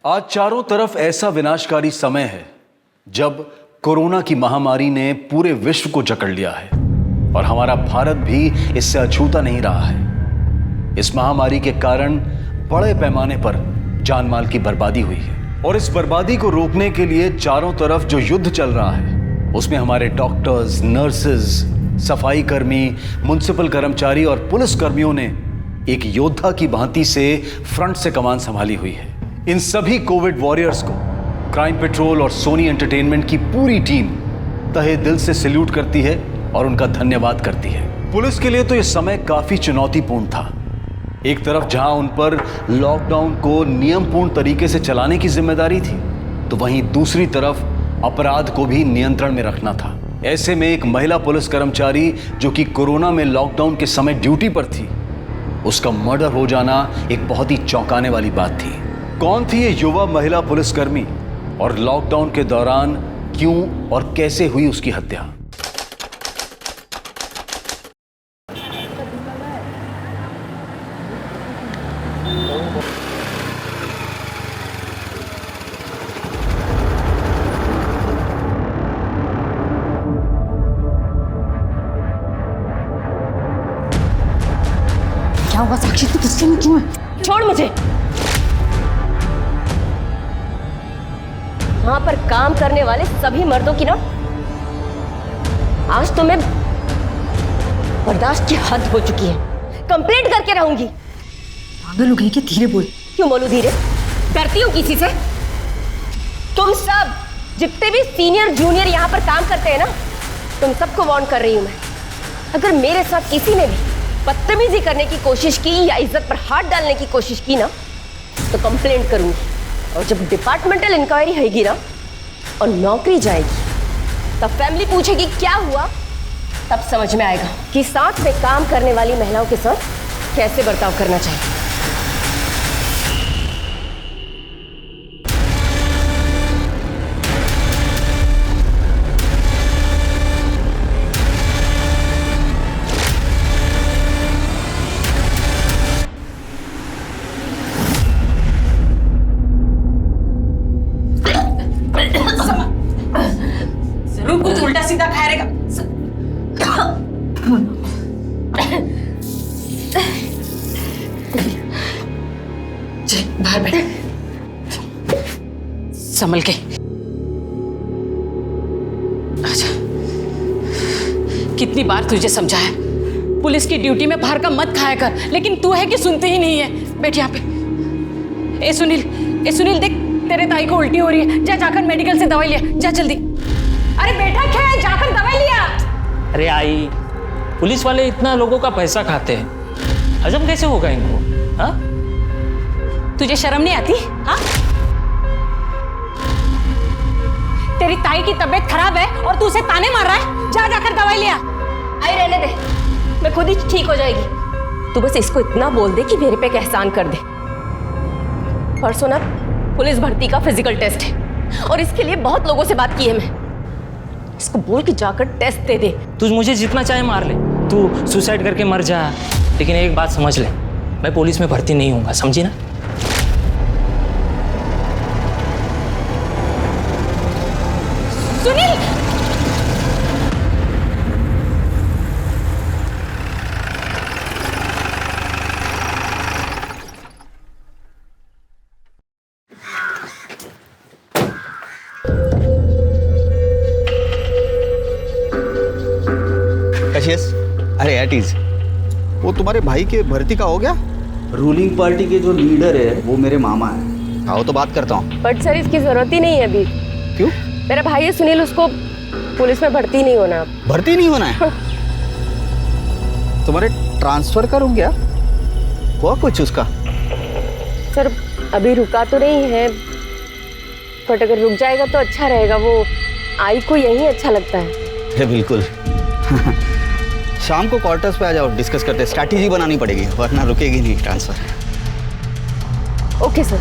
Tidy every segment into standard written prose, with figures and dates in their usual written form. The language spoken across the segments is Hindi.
आज चारों तरफ ऐसा विनाशकारी समय है जब कोरोना की महामारी ने पूरे विश्व को जकड़ लिया है और हमारा भारत भी इससे अछूता नहीं रहा है। इस महामारी के कारण बड़े पैमाने पर जान माल की बर्बादी हुई है और इस बर्बादी को रोकने के लिए चारों तरफ जो युद्ध चल रहा है उसमें हमारे डॉक्टर्स, नर्सेज, सफाई कर्मी, म्युनिसिपल कर्मचारी और पुलिस कर्मियों ने एक योद्धा की भांति से फ्रंट से कमान संभाली हुई है। इन सभी कोविड वॉरियर्स को क्राइम पेट्रोल और सोनी एंटरटेनमेंट की पूरी टीम तहे दिल से सैल्यूट करती है और उनका धन्यवाद करती है। पुलिस के लिए तो यह समय काफी चुनौतीपूर्ण था। एक तरफ जहां उन पर लॉकडाउन को नियमपूर्ण तरीके से चलाने की जिम्मेदारी थी, तो वहीं दूसरी तरफ अपराध को भी नियंत्रण में रखना था। ऐसे में एक महिला पुलिस कर्मचारी जो कि कोरोना में लॉकडाउन के समय ड्यूटी पर थी, उसका मर्डर हो जाना एक बहुत ही चौंकाने वाली बात थी। कौन थी ये युवा महिला पुलिसकर्मी और लॉकडाउन के दौरान क्यों और कैसे हुई उसकी हत्या? क्या हुआ साक्षी, तू गुस्से में क्यों है? छोड़ मुझे। वहां पर काम करने वाले सभी मर्दों की ना आज तो मैं बर्दाश्त की हद हो चुकी है। कंप्लेंट करके रहूंगी। पागल हो गई क्या? धीरे बोल। क्यों बोलूं धीरे? डरती हूँ किसी से? तुम सब जितने भी सीनियर जूनियर यहाँ पर काम करते हैं ना, तुम सबको वार्न कर रही हूँ मैं। अगर मेरे साथ किसी ने भी बदतमीजी करने की कोशिश की या इज्जत पर हाथ डालने की कोशिश की ना, तो कंप्लेंट करूंगी। और जब डिपार्टमेंटल इंक्वायरी होगी ना और नौकरी जाएगी, तब फैमिली पूछेगी क्या हुआ, तब समझ में आएगा कि साथ में काम करने वाली महिलाओं के साथ कैसे बर्ताव करना चाहिए। कुछ उल्टा सीधा खाया रहेगा। चल बाहर बैठ, संभल के। अच्छा, कितनी बार तुझे समझाया पुलिस की ड्यूटी में बाहर का मत खाया कर, लेकिन तू है कि सुनते ही नहीं है। बैठ यहाँ पे। ए सुनील देख, तेरे ताई को उल्टी हो रही है। जा जाकर मेडिकल से दवाई लिया, जा जल्दी। अरे बेटा क्या है, जाकर दवाई लिया। अरे आई, पुलिस वाले इतना लोगों का पैसा खाते हैं, हजम कैसे होगा इनको? हाँ, तुझे शर्म नहीं आती? हाँ, तेरी ताई की तबीयत खराब है और तू उसे ताने मार रहा है। जा जाकर दवाई लिया। आई रहने दे, मैं खुद ही ठीक हो जाएगी। तू बस इसको इतना बोल दे कि मेरे पे एक एहसान कर दे। परसों ना पुलिस भर्ती का फिजिकल टेस्ट है और इसके लिए बहुत लोगों से बात की है मैं। इसको बोल कि जाकर टेस्ट दे दे। तू मुझे जितना चाहे मार ले, तू सुसाइड करके मर जा, लेकिन एक बात समझ ले, मैं पुलिस में भर्ती नहीं होऊंगा, समझी ना? सुनील, अरे एटीज, वो तुम्हारे भाई के भर्ती का हो गया? रूलिंग पार्टी के जो लीडर है वो मेरे मामा है। आओ तो बात करता हूँ। बट सर इसकी जरूरत ही नहीं है अभी। क्यों? मेरा भाई है सुनील, उसको पुलिस में भर्ती नहीं होना। भर्ती नहीं होना है? तुम्हारे ट्रांसफर करूँ क्या? हुआ कुछ उसका? सर अभी रुका तो नहीं है, बट अगर रुक जाएगा तो अच्छा रहेगा। वो आई को यही अच्छा लगता है। बिल्कुल। शाम को क्वार्टर्स पे आ जाओ, डिस्कस करते। स्ट्रैटेजी बनानी पड़ेगी वरना रुकेगी नहीं transfer. Okay sir.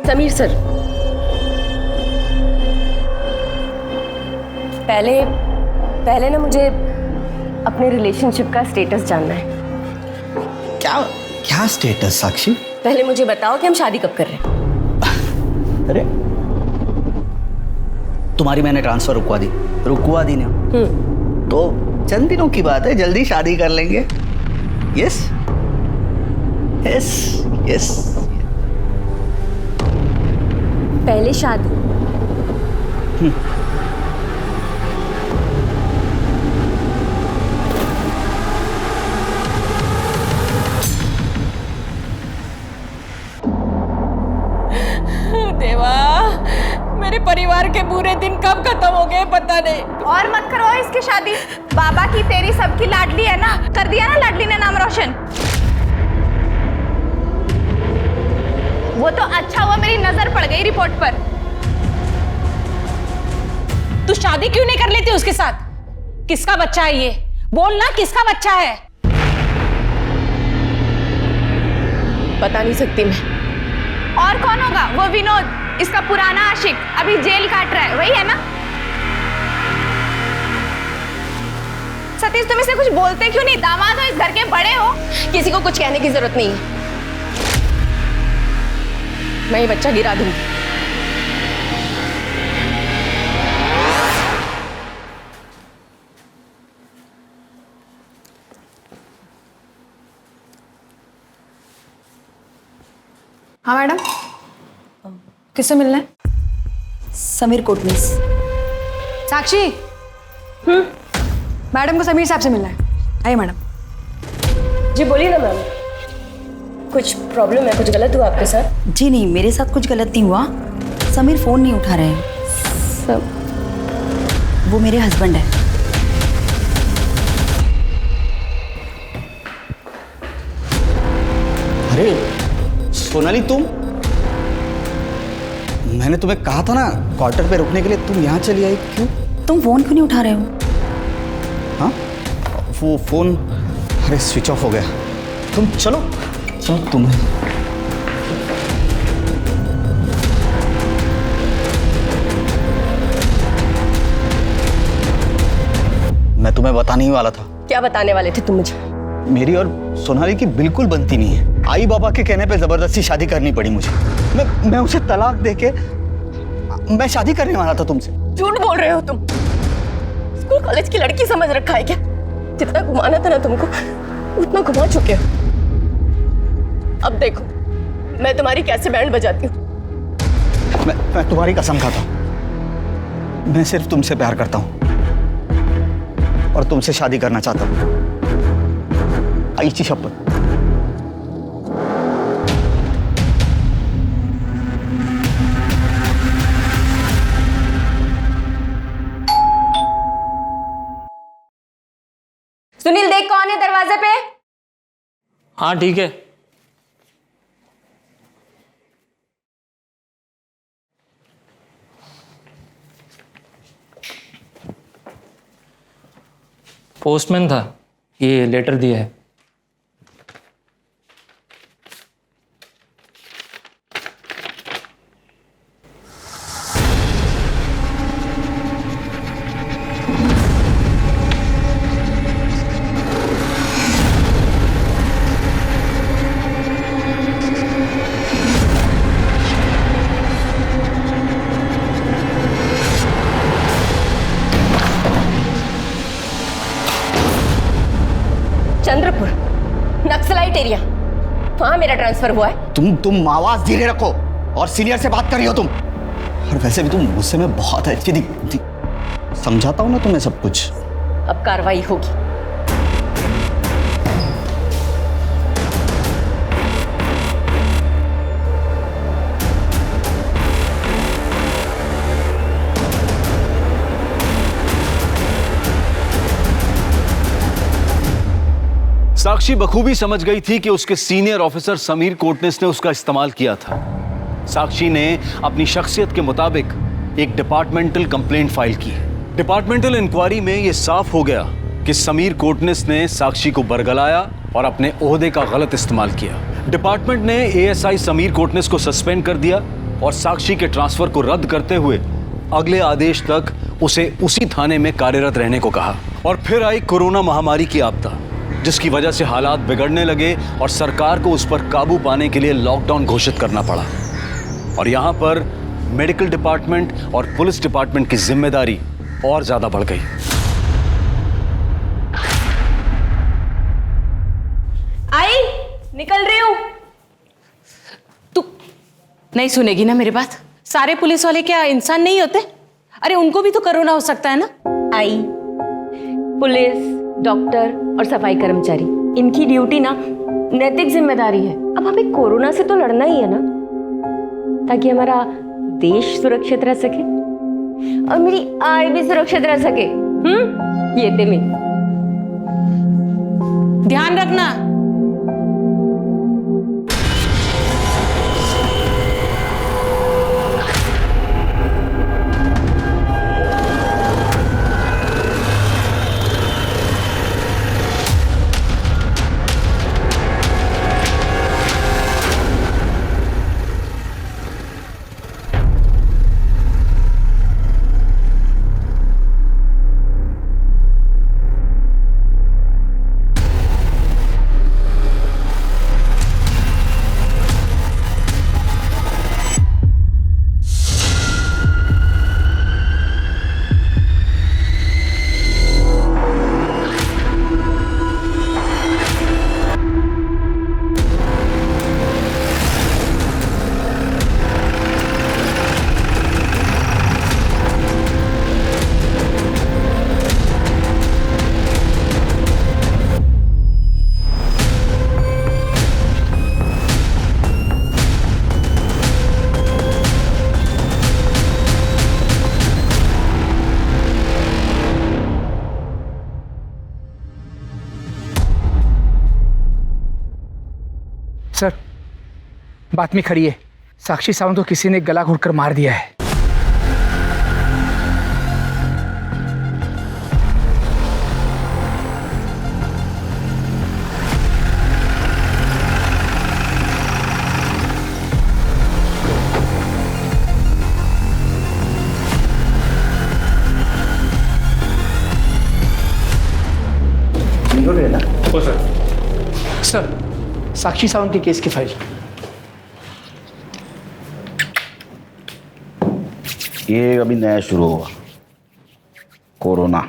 Sameer sir, पहले ना मुझे अपने रिलेशनशिप का स्टेटस जानना है। क्या क्या स्टेटस साक्षी? पहले मुझे बताओ कि हम शादी कब कर रहे हैं। अरे तुम्हारी मैंने ट्रांसफर रुकवा दी ना, तो चंद दिनों की बात है, जल्दी शादी कर लेंगे। Yes yes yes. पहले शादी। देवा, मेरे परिवार के बुरे दिन कब खत्म हो गए पता नहीं। और मत करो इसकी शादी। बाबा की तेरी सबकी लाडली है ना, कर दिया ना लाडली ने नाम रोशन। वो तो अच्छा हुआ मेरी नजर पड़ गई रिपोर्ट पर। तू शादी क्यों नहीं कर लेती उसके साथ? किसका बच्चा है ये? बोल ना, किसका बच्चा है? बता नहीं सकती मैं। और कौन होगा? वो विनोद, इसका पुराना आशिक, अभी जेल काट रहा है, वही है ना? सतीश, तुम इसे कुछ बोलते क्यों नहीं? दामाद हो, इस घर के बड़े हो। किसी को कुछ कहने की जरूरत नहीं है, मैं ये बच्चा गिरा दूंगी। हाँ मैडम, किससे मिलना है? समीर कोटनीस। साक्षी, मैडम को समीर साहब से मिलना है। आइए मैडम। जी बोलिए ना मैम, कुछ प्रॉब्लम है? कुछ गलत हुआ आपके साथ? जी नहीं, मेरे साथ कुछ गलत नहीं हुआ। समीर फ़ोन नहीं उठा रहे हैं। वो मेरे हस्बैंड है। अरे सोनाली, मैंने तुम्हें कहा था ना क्वार्टर पे रुकने के लिए, तुम यहाँ चली आई क्यों? तुम फ़ोन क्यों नहीं उठा रहे हो? हाँ, वो फ़ोन अरे स्विच ऑफ हो गया। तुम चलो तुम्हें मैं तुम्हें बताने ही वाला था। क्या बताने वाले थे तुम मुझे? मेरी और सोनाली की बिल्कुल बनती नहीं है। आई बाबा के कहने पे जबरदस्ती शादी करनी पड़ी मुझे। मैं उसे तलाक देके मैं शादी करने वाला था तुमसे। झूठ बोल रहे हो तुम। स्कूल कॉलेज की लड़की समझ रखा है क्या? जितना घुमाना था ना तुमको, उतना घुमा चुके हो। अब देखो मैं तुम्हारी कैसे बैंड बजाती हूँ। मैं तुम्हारी कसम खाता हूँ, मैं सिर्फ तुमसे प्यार करता हूँ और तुमसे शादी करना चाहता हूँ। आईची शपथ। सुनील, देख कौन है दरवाजे पे। हाँ ठीक है। पोस्टमैन था, ये लेटर दिया है। चंद्रपुर, नक्सलाइट एरिया, वहां मेरा ट्रांसफर हुआ है। तुम आवाज धीरे रखो और सीनियर से बात कर रही हो तुम। और वैसे भी तुम मुझसे में बहुत अच्छी दिखती। समझाता हूं ना तुम्हें सब कुछ। अब कार्रवाई होगी। साक्षी बखूबी समझ गई थी कि उसके सीनियर ऑफिसर समीर कोटनिस ने उसका इस्तेमाल किया था। साक्षी ने अपनी शख्सियत के मुताबिक एक डिपार्टमेंटल कंप्लेंट फाइल की। डिपार्टमेंटल इंक्वायरी में यह साफ हो गया कि समीर कोटनिस ने साक्षी को बरगलाया और अपने ओहदे का गलत इस्तेमाल किया। डिपार्टमेंट ने एएसआई समीर कोटनिस को सस्पेंड कर दिया और साक्षी के ट्रांसफर को रद्द करते हुए अगले आदेश तक उसे उसी थाने में कार्यरत रहने को कहा। और फिर आई कोरोना महामारी की आपदा, जिसकी वजह से हालात बिगड़ने लगे और सरकार को उस पर काबू पाने के लिए लॉकडाउन घोषित करना पड़ा। और यहां पर मेडिकल डिपार्टमेंट और पुलिस डिपार्टमेंट की जिम्मेदारी और ज्यादा बढ़ गई। आई निकल रही हूं। तू नहीं सुनेगी ना मेरी बात? सारे पुलिस वाले क्या इंसान नहीं होते? अरे उनको भी तो कोरोना हो सकता है ना। आई, पुलिस, डॉक्टर और सफाई कर्मचारी, इनकी ड्यूटी ना नैतिक जिम्मेदारी है। अब हमें कोरोना से तो लड़ना ही है ना, ताकि हमारा देश सुरक्षित रह सके और मेरी आय भी सुरक्षित रह सके। ये थे मैं। ध्यान रखना। सर, बात में खड़ी है। साक्षी सावंत को किसी ने गला घोटकर मार दिया है। ओ सर, साक्षी सावंत के केस की फाइल। ये अभी नया शुरू हुआ, कोरोना।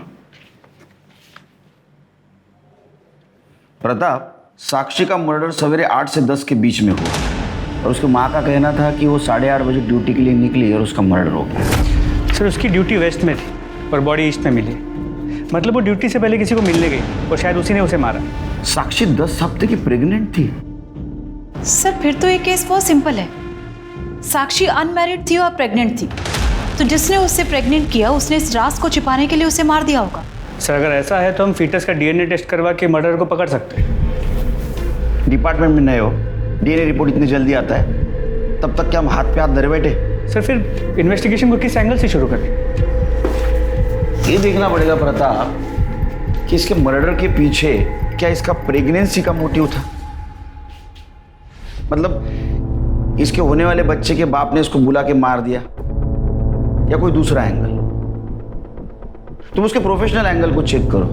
प्रताप, साक्षी का मर्डर सवेरे 8 से 10 के बीच में हुआ और उसकी माँ का कहना था कि वो 8:30 बजे ड्यूटी के लिए निकली और उसका मर्डर हो गया। सर, उसकी ड्यूटी वेस्ट में थी और बॉडी ईस्ट में मिली। मतलब वो ड्यूटी से पहले किसी को मिलने गई और शायद उसी ने उसे मारा। साक्षी 10 हफ्ते की प्रेग्नेंट थी। सर, फिर तो ये केस बहुत सिंपल है। साक्षी अनमैरिड थी और प्रेग्नेंट थी, तो जिसने उससे प्रेग्नेंट किया उसने इस राज को छिपाने के लिए उसे मार दिया होगा। सर, अगर ऐसा है तो हम फीटस का डीएनए टेस्ट करवा के मर्डर को पकड़ सकते हैं। डिपार्टमेंट में नए हो, डीएनए रिपोर्ट इतनी जल्दी आता है, तब तक क्या हम हाथ पे हाथ धरे बैठे? सर, फिर इन्वेस्टिगेशन को किस एंगल से शुरू करें? ये देखना पड़ेगा प्रताप कि इसके मर्डर के पीछे क्या इसका प्रेगनेंसी का मोटिव था। मतलब इसके होने वाले बच्चे के बाप ने इसको बुला के मार दिया या कोई दूसरा एंगल। तुम उसके प्रोफेशनल एंगल को चेक करो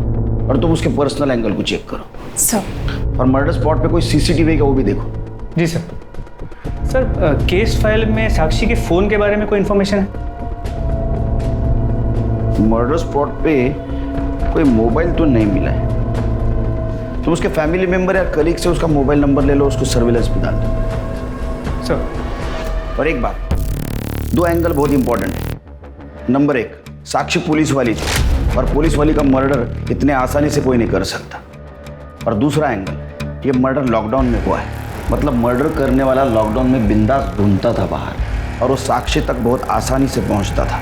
और तुम उसके पर्सनल एंगल को चेक करो। सर, और मर्डर स्पॉट पे कोई सीसीटीवी का वो भी देखो। जी सर। सर, केस फाइल में साक्षी के फ़ोन के बारे में कोई इन्फॉर्मेशन है? मर्डर स्पॉट पे कोई मोबाइल तो नहीं मिला है। तुम उसके फैमिली मेंबर या कलीग से उसका मोबाइल नंबर ले लो, उसको सर्विलेंस पे डाल दो। सर, और एक बात, 2 एंगल बहुत इंपॉर्टेंट है। नंबर 1, साक्षी पुलिस वाली थी और पुलिस वाली का मर्डर इतने आसानी से कोई नहीं कर सकता। और दूसरा एंगल, ये मर्डर लॉकडाउन में हुआ है। मतलब मर्डर करने वाला लॉकडाउन में बिंदास घूमता था बाहर और वो साक्षी तक बहुत आसानी से पहुंचता था।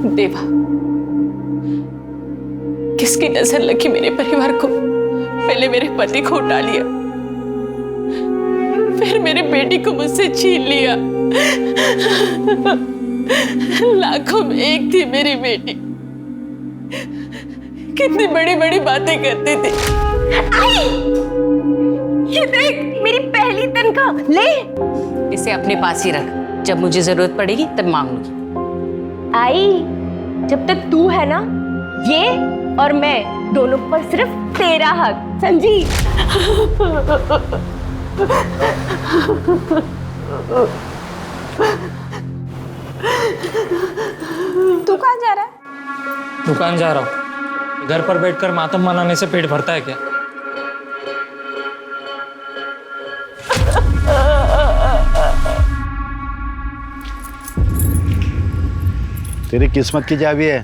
देवा, किसकी नजर लगी मेरे परिवार को? पहले मेरे पति को उठा लिया, फिर मेरे बेटी को मुझसे छीन लिया। लाखों में एक थी मेरी बेटी, कितनी बड़ी बड़ी बातें करती थी। ये देख, मेरी ना, ले। इसे अपने पास ही रख, जब मुझे जरूरत पड़ेगी तब मांग लूंगी। आई, जब तक तू है ना, ये और मैं दोनों पर सिर्फ तेरा हक, समझी? तू कहाँ जा रहा है? दुकान जा रहा हूँ। घर पर बैठकर मातम मनाने से पेट भरता है क्या? तेरी किस्मत की चाबी है।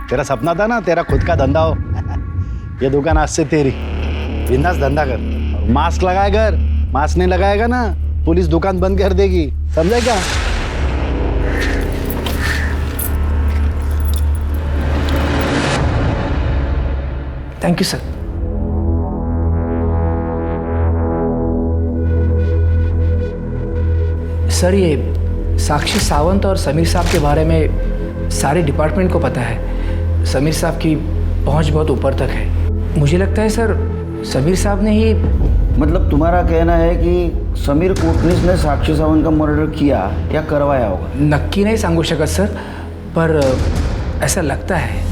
तेरा सपना था ना तेरा खुद का धंधा हो। ये दुकान आज से तेरी। बिंदास धंधा कर। और मास्क लगाए घर, मास्क नहीं लगाएगा ना पुलिस दुकान बंद कर देगी, समझा क्या? Thank you sir. सर, ये साक्षी सावंत और समीर साहब के बारे में सारे डिपार्टमेंट को पता है। समीर साहब की पहुंच बहुत ऊपर तक है। मुझे लगता है सर, समीर साहब ने ही। मतलब तुम्हारा कहना है कि समीर कोटनीस ने साक्षी सावंत का मर्डर किया या करवाया होगा? नक्की नहीं सांगू शकत सर, पर ऐसा लगता है।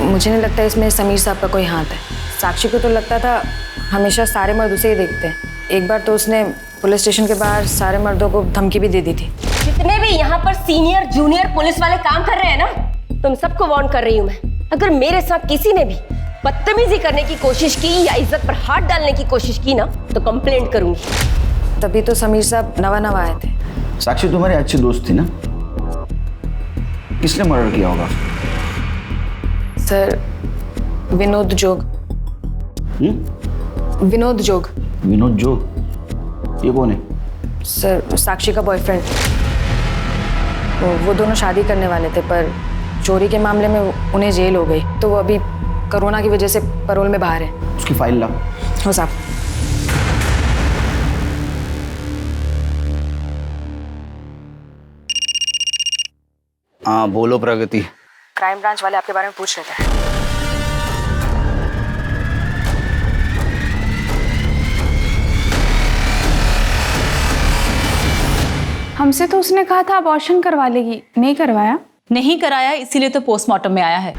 मुझे नहीं लगता इसमें समीर साहब का कोई हाथ है। साक्षी को तो लगता था हमेशा सारे मर्द उसे ही देखते हैं। एक बार तो उसने पुलिस स्टेशन के बाहर सारे मर्दों को धमकी भी दे दी थी। जितने भी यहाँ पर सीनियर जूनियर पुलिस वाले काम कर रहे हैं ना, तुम सबको वार्न कर रही हूँ मैं। अगर मेरे साथ किसी ने भी बदतमीजी करने की कोशिश की या इज्जत पर हाथ डालने की कोशिश की ना, तो कंप्लेंट करूंगी। तभी तो समीर साहब नवा आए थे। साक्षी तुम्हारी अच्छी दोस्त थी ना? किसने मर्डर किया होगा? सर, विनोद जोग। विनोद जोग। विनोद जोग? ये कौन है? सर, साक्षी का बॉयफ्रेंड। वो दोनों शादी करने वाले थे, पर चोरी के मामले में उन्हें जेल हो गई, तो वो अभी कोरोना की वजह से पैरोल में बाहर है। उसकी फाइल लाओ। हो साहब। हाँ बोलो प्रगति। क्राइम ब्रांच वाले आपके बारे में पूछ रहे थे। हमसे तो उसने कहा था अबॉर्शन करवा लेगी, नहीं करवाया? नहीं कराया, इसीलिए तो पोस्टमार्टम में आया है।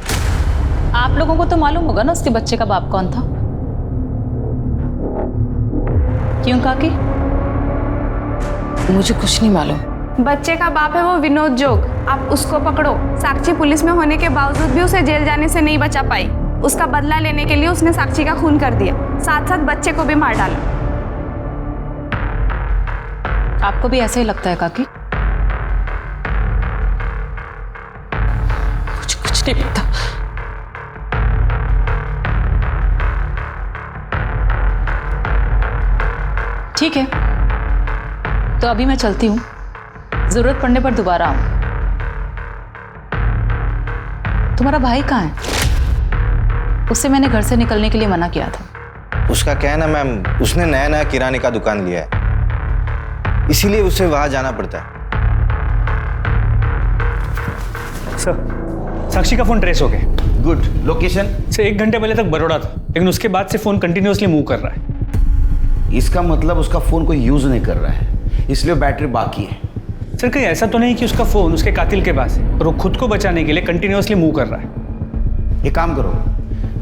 आप लोगों को तो मालूम होगा ना उसके बच्चे का बाप कौन था? क्यों काकी? मुझे कुछ नहीं मालूम। बच्चे का बाप है वो विनोद जोग। आप उसको पकड़ो। साक्षी पुलिस में होने के बावजूद भी उसे जेल जाने से नहीं बचा पाई। उसका बदला लेने के लिए उसने साक्षी का खून कर दिया, साथ साथ बच्चे को भी मार डाला। आपको भी ऐसे ही लगता है काकी? कुछ नहीं पता। ठीक है, तो अभी मैं चलती हूँ। जरूरत पड़ने पर दोबारा आऊँ। तुम्हारा भाई कहाँ है? उससे मैंने घर से निकलने के लिए मना किया था। उसका क्या है ना मैम, उसने नया किराने का दुकान लिया है, इसीलिए उसे वहां जाना पड़ता है। सर, साक्षी का फोन ट्रेस हो गया। गुड। लोकेशन? सर, 1 घंटे पहले तक बड़ौदा था, लेकिन उसके बाद से फोन कंटिन्यूअसली मूव कर रहा है। इसका मतलब उसका फोन कोई यूज नहीं कर रहा है, इसलिए बैटरी बाकी है। सर, कहीं ऐसा तो नहीं कि उसका फोन उसके कातिल के पास है और वो खुद को बचाने के लिए कंटिन्यूअसली मूव कर रहा है? एक काम करो,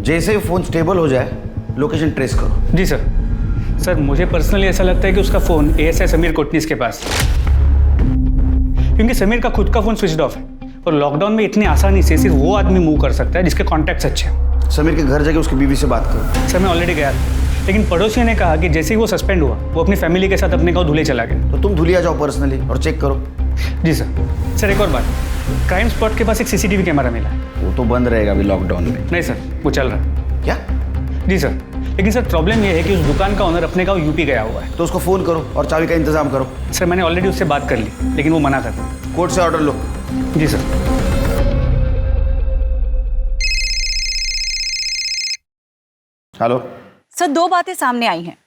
जैसे ही फोन स्टेबल हो जाए लोकेशन ट्रेस करो। जी सर। सर, मुझे पर्सनली ऐसा लगता है कि उसका फोन एएसआई समीर कोटनीस के पास है, क्योंकि समीर का खुद का फोन स्विच ऑफ है और लॉकडाउन में इतनी आसानी से सिर्फ वो आदमी मूव कर सकता है जिसके कॉन्टैक्ट्स अच्छे हैं। समीर के घर जाके उसकी बीवी से बात करो। सर, मैं ऑलरेडी गया था, लेकिन पड़ोसियों ने कहा कि जैसे ही वो सस्पेंड हुआ वो अपनी फैमिली के साथ अपने गाँव धुले चला गया। तो तुम धुलिया जाओ पर्सनली और चेक करो। जी सर। सर, एक और बात, क्राइम स्पॉट के पास एक सीसीटीवी कैमरा मिला है। वो तो बंद रहेगा अभी लॉकडाउन में। नहीं सर, वो चल रहा है। क्या? जी सर, लेकिन सर प्रॉब्लम ये है कि उस दुकान का ओनर अपने गाँव यूपी गया हुआ है। तो उसको फोन करो और चाबी का इंतजाम करो। सर, मैंने ऑलरेडी उससे बात कर ली, लेकिन वो मना कर रहा। कोर्ट से ऑर्डर लो। जी सर। हेलो सर, 2 बातें सामने आई हैं।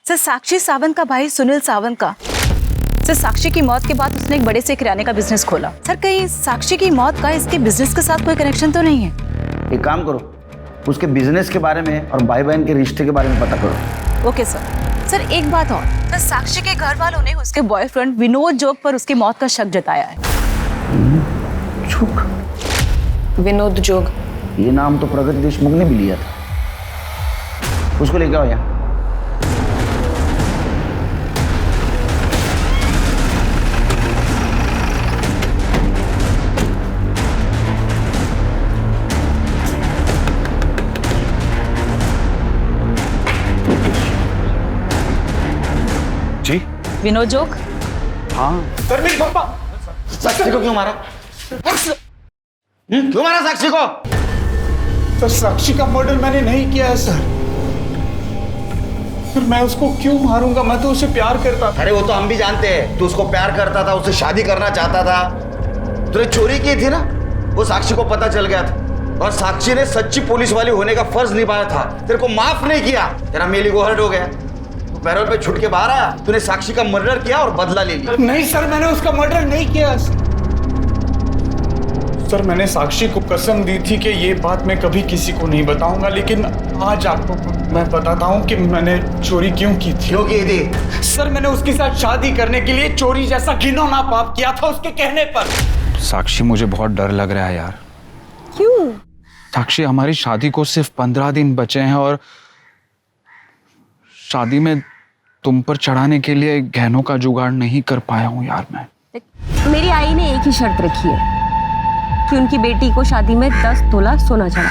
सर, साक्षी सावंत का भाई सुनील सावंत का, सर साक्षी की मौत के बाद उसने एक बड़े से किराने का बिजनेस खोला। सर, कहीं साक्षी की मौत का इसके बिजनेस के साथ कोई कनेक्शन तो नहीं है? एक काम करो, उसके बिजनेस के बारे में और भाई बहन के रिश्ते के बारे में पता करो। ओके सर एक बात और, सर साक्षी के घर वालों ने उसके बॉयफ्रेंड विनोद जोग पर उसकी मौत का शक जताया है। विनोद जोग, ये नाम तो प्रगति देशमुख ने भी लिया था। उसको लेके आओ यहाँ। जी विनोद जोग? हाँ सर मेरी पापा। साक्षी को क्यों मारा? क्यों मारा साक्षी को? सर साक्षी का मर्डर मैंने नहीं किया है सर। फिर मैं उसको क्यों मारूंगा? मैं तो उसे प्यार करता था। अरे वो तो हम भी जानते हैं, तू उसको प्यार करता था, उससे शादी करना चाहता था। तूने चोरी की थी ना, वो साक्षी को पता चल गया था और साक्षी ने सच्ची पुलिस वाली होने का फर्ज निभाया था, तेरे को माफ नहीं किया। तेरा मेली गोहर हो गया, तू पैरोल पे छुट के बाहर आया। तूने साक्षी का मर्डर किया और बदला ले लिया। नहीं सर, मैंने उसका मर्डर नहीं किया सर। मैंने साक्षी को कसम दी थी कि ये बात मैं कभी किसी को नहीं बताऊंगा, लेकिन आज आपको मैं बताता हूँ कि मैंने चोरी क्यों की थी। क्यों की थी? सर मैंने उसके साथ शादी करने के लिए चोरी जैसा घिनौना पाप किया था उसके कहने पर। साक्षी, मुझे बहुत डर लग रहा है यार। क्यों? साक्षी, हमारी शादी को सिर्फ 15 दिन बचे हैं और शादी में तुम पर चढ़ाने के लिए गहनों का जुगाड़ नहीं कर पाया हूँ यार मैं। मेरी आई ने एक ही शर्त रखी है कि उनकी बेटी को शादी में 10 तोला सोना चढ़ा।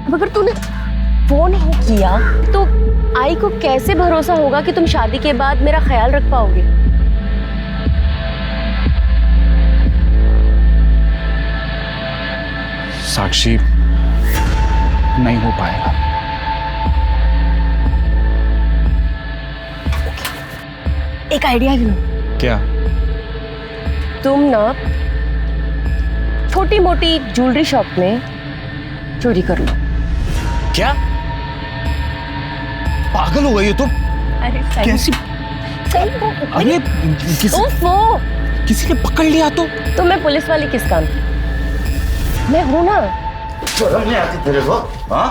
अब अगर तूने फोन नहीं किया तो आई को कैसे भरोसा होगा कि तुम शादी के बाद मेरा ख्याल रख पाओगे? साक्षी, नहीं हो पाएगा। एक आइडिया भी। क्या? तुम ना छोटी मोटी ज्वेलरी शॉप में चोरी कर लो। क्या पागल हो गई हो तुम? अरे कैसी? अरे किसी ने पकड़ लिया तो मैं पुलिस वाली किस काम की? मैं हूं ना। शर्म नहीं आती तेरे को? हाँ,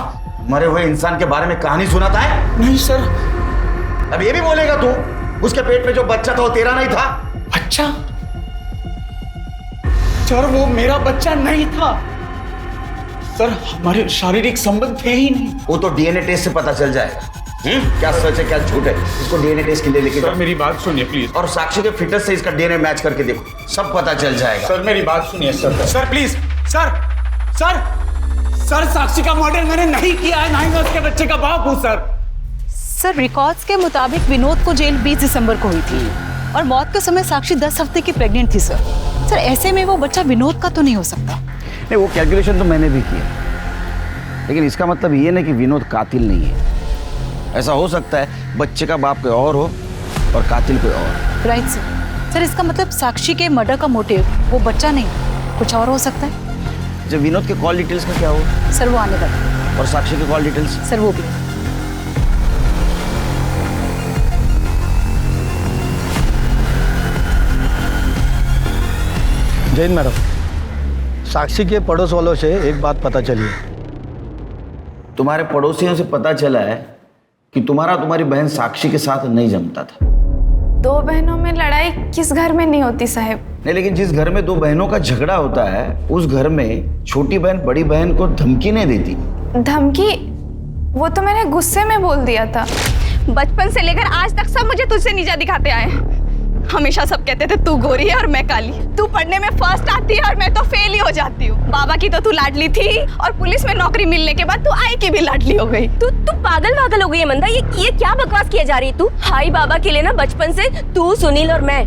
मरे हुए इंसान के बारे में कहानी सुनाता है? नहीं सर। अब ये भी बोलेगा तू उसके पेट में जो बच्चा था वो तेरा नहीं था? अच्छा सर, वो मेरा बच्चा नहीं था सर, हमारे शारीरिक संबंध थे ही नहीं। वो तो डीएनए टेस्ट से पता चल जाएगा। क्या सच है क्या झूठ है, इसको डीएनए टेस्ट के लिए लेके सर मेरी बात सुनिए प्लीज। और साक्षी के फिटनेस से इसका डीएनए मैच करके देखो, सब पता चल जाएगा। सर मेरी बात सुनिए sir. Sir please sir. Sir sir Sakshi का मर्डर मैंने नहीं किया है, ना ही मैं उसके बच्चे का बाप हूँ सर। सर रिकॉर्ड्स के मुताबिक विनोद को जेल 20 दिसंबर को हुई थी और मौत के समय साक्षी 10 हफ्ते की प्रेग्नेंट थी सर। ऐसे में वो बच्चा विनोद का तो नहीं हो सकता। नहीं, वो कैलकुलेशन तो मैंने भी किया, लेकिन इसका मतलब ये नहीं कि विनोद कातिल नहीं है। ऐसा हो सकता है बच्चे का बाप कोई और हो और कातिल कोई और। Right sir. इसका मतलब साक्षी के मर्डर का मोटिव वो बच्चा नहीं कुछ और हो सकता है। जब विनोद के कॉल डिटेल्स का क्या हुआ? सर वो आने वाला। और साक्षी के कॉल डिटेल्स? सर वो भी। जैन मैडम, साक्षी के पड़ोस वालों से एक बात पता चली है। तुम्हारे पड़ोसियों से पता चला है कि तुम्हारी बहन साक्षी के साथ नहीं जमता था। 2 बहनों में लड़ाई किस घर में नहीं होती साहब? नहीं, लेकिन जिस घर में 2 बहनों का झगड़ा होता है उस घर में छोटी बहन बड़ी बहन को धमकी नहीं देती। धमकी? वो तो मैंने गुस्से में बोल दिया था। बचपन से लेकर आज तक सब मुझे तुझसे नीचा दिखाते आए। हमेशा सब कहते थे तू गोरी है और मैं काली, तू पढ़ने में फर्स्ट आती है और मैं तो फेल ही हो जाती हूँ। बाबा की तो तू लाडली थी और पुलिस में नौकरी मिलने के बाद तू आई की भी लाडली हो गई। तू पागल हो गई है मंदा। ये क्या बकवास किया जा रही है तू? हाई बाबा के लिए ना बचपन से तू, सुनील और मैं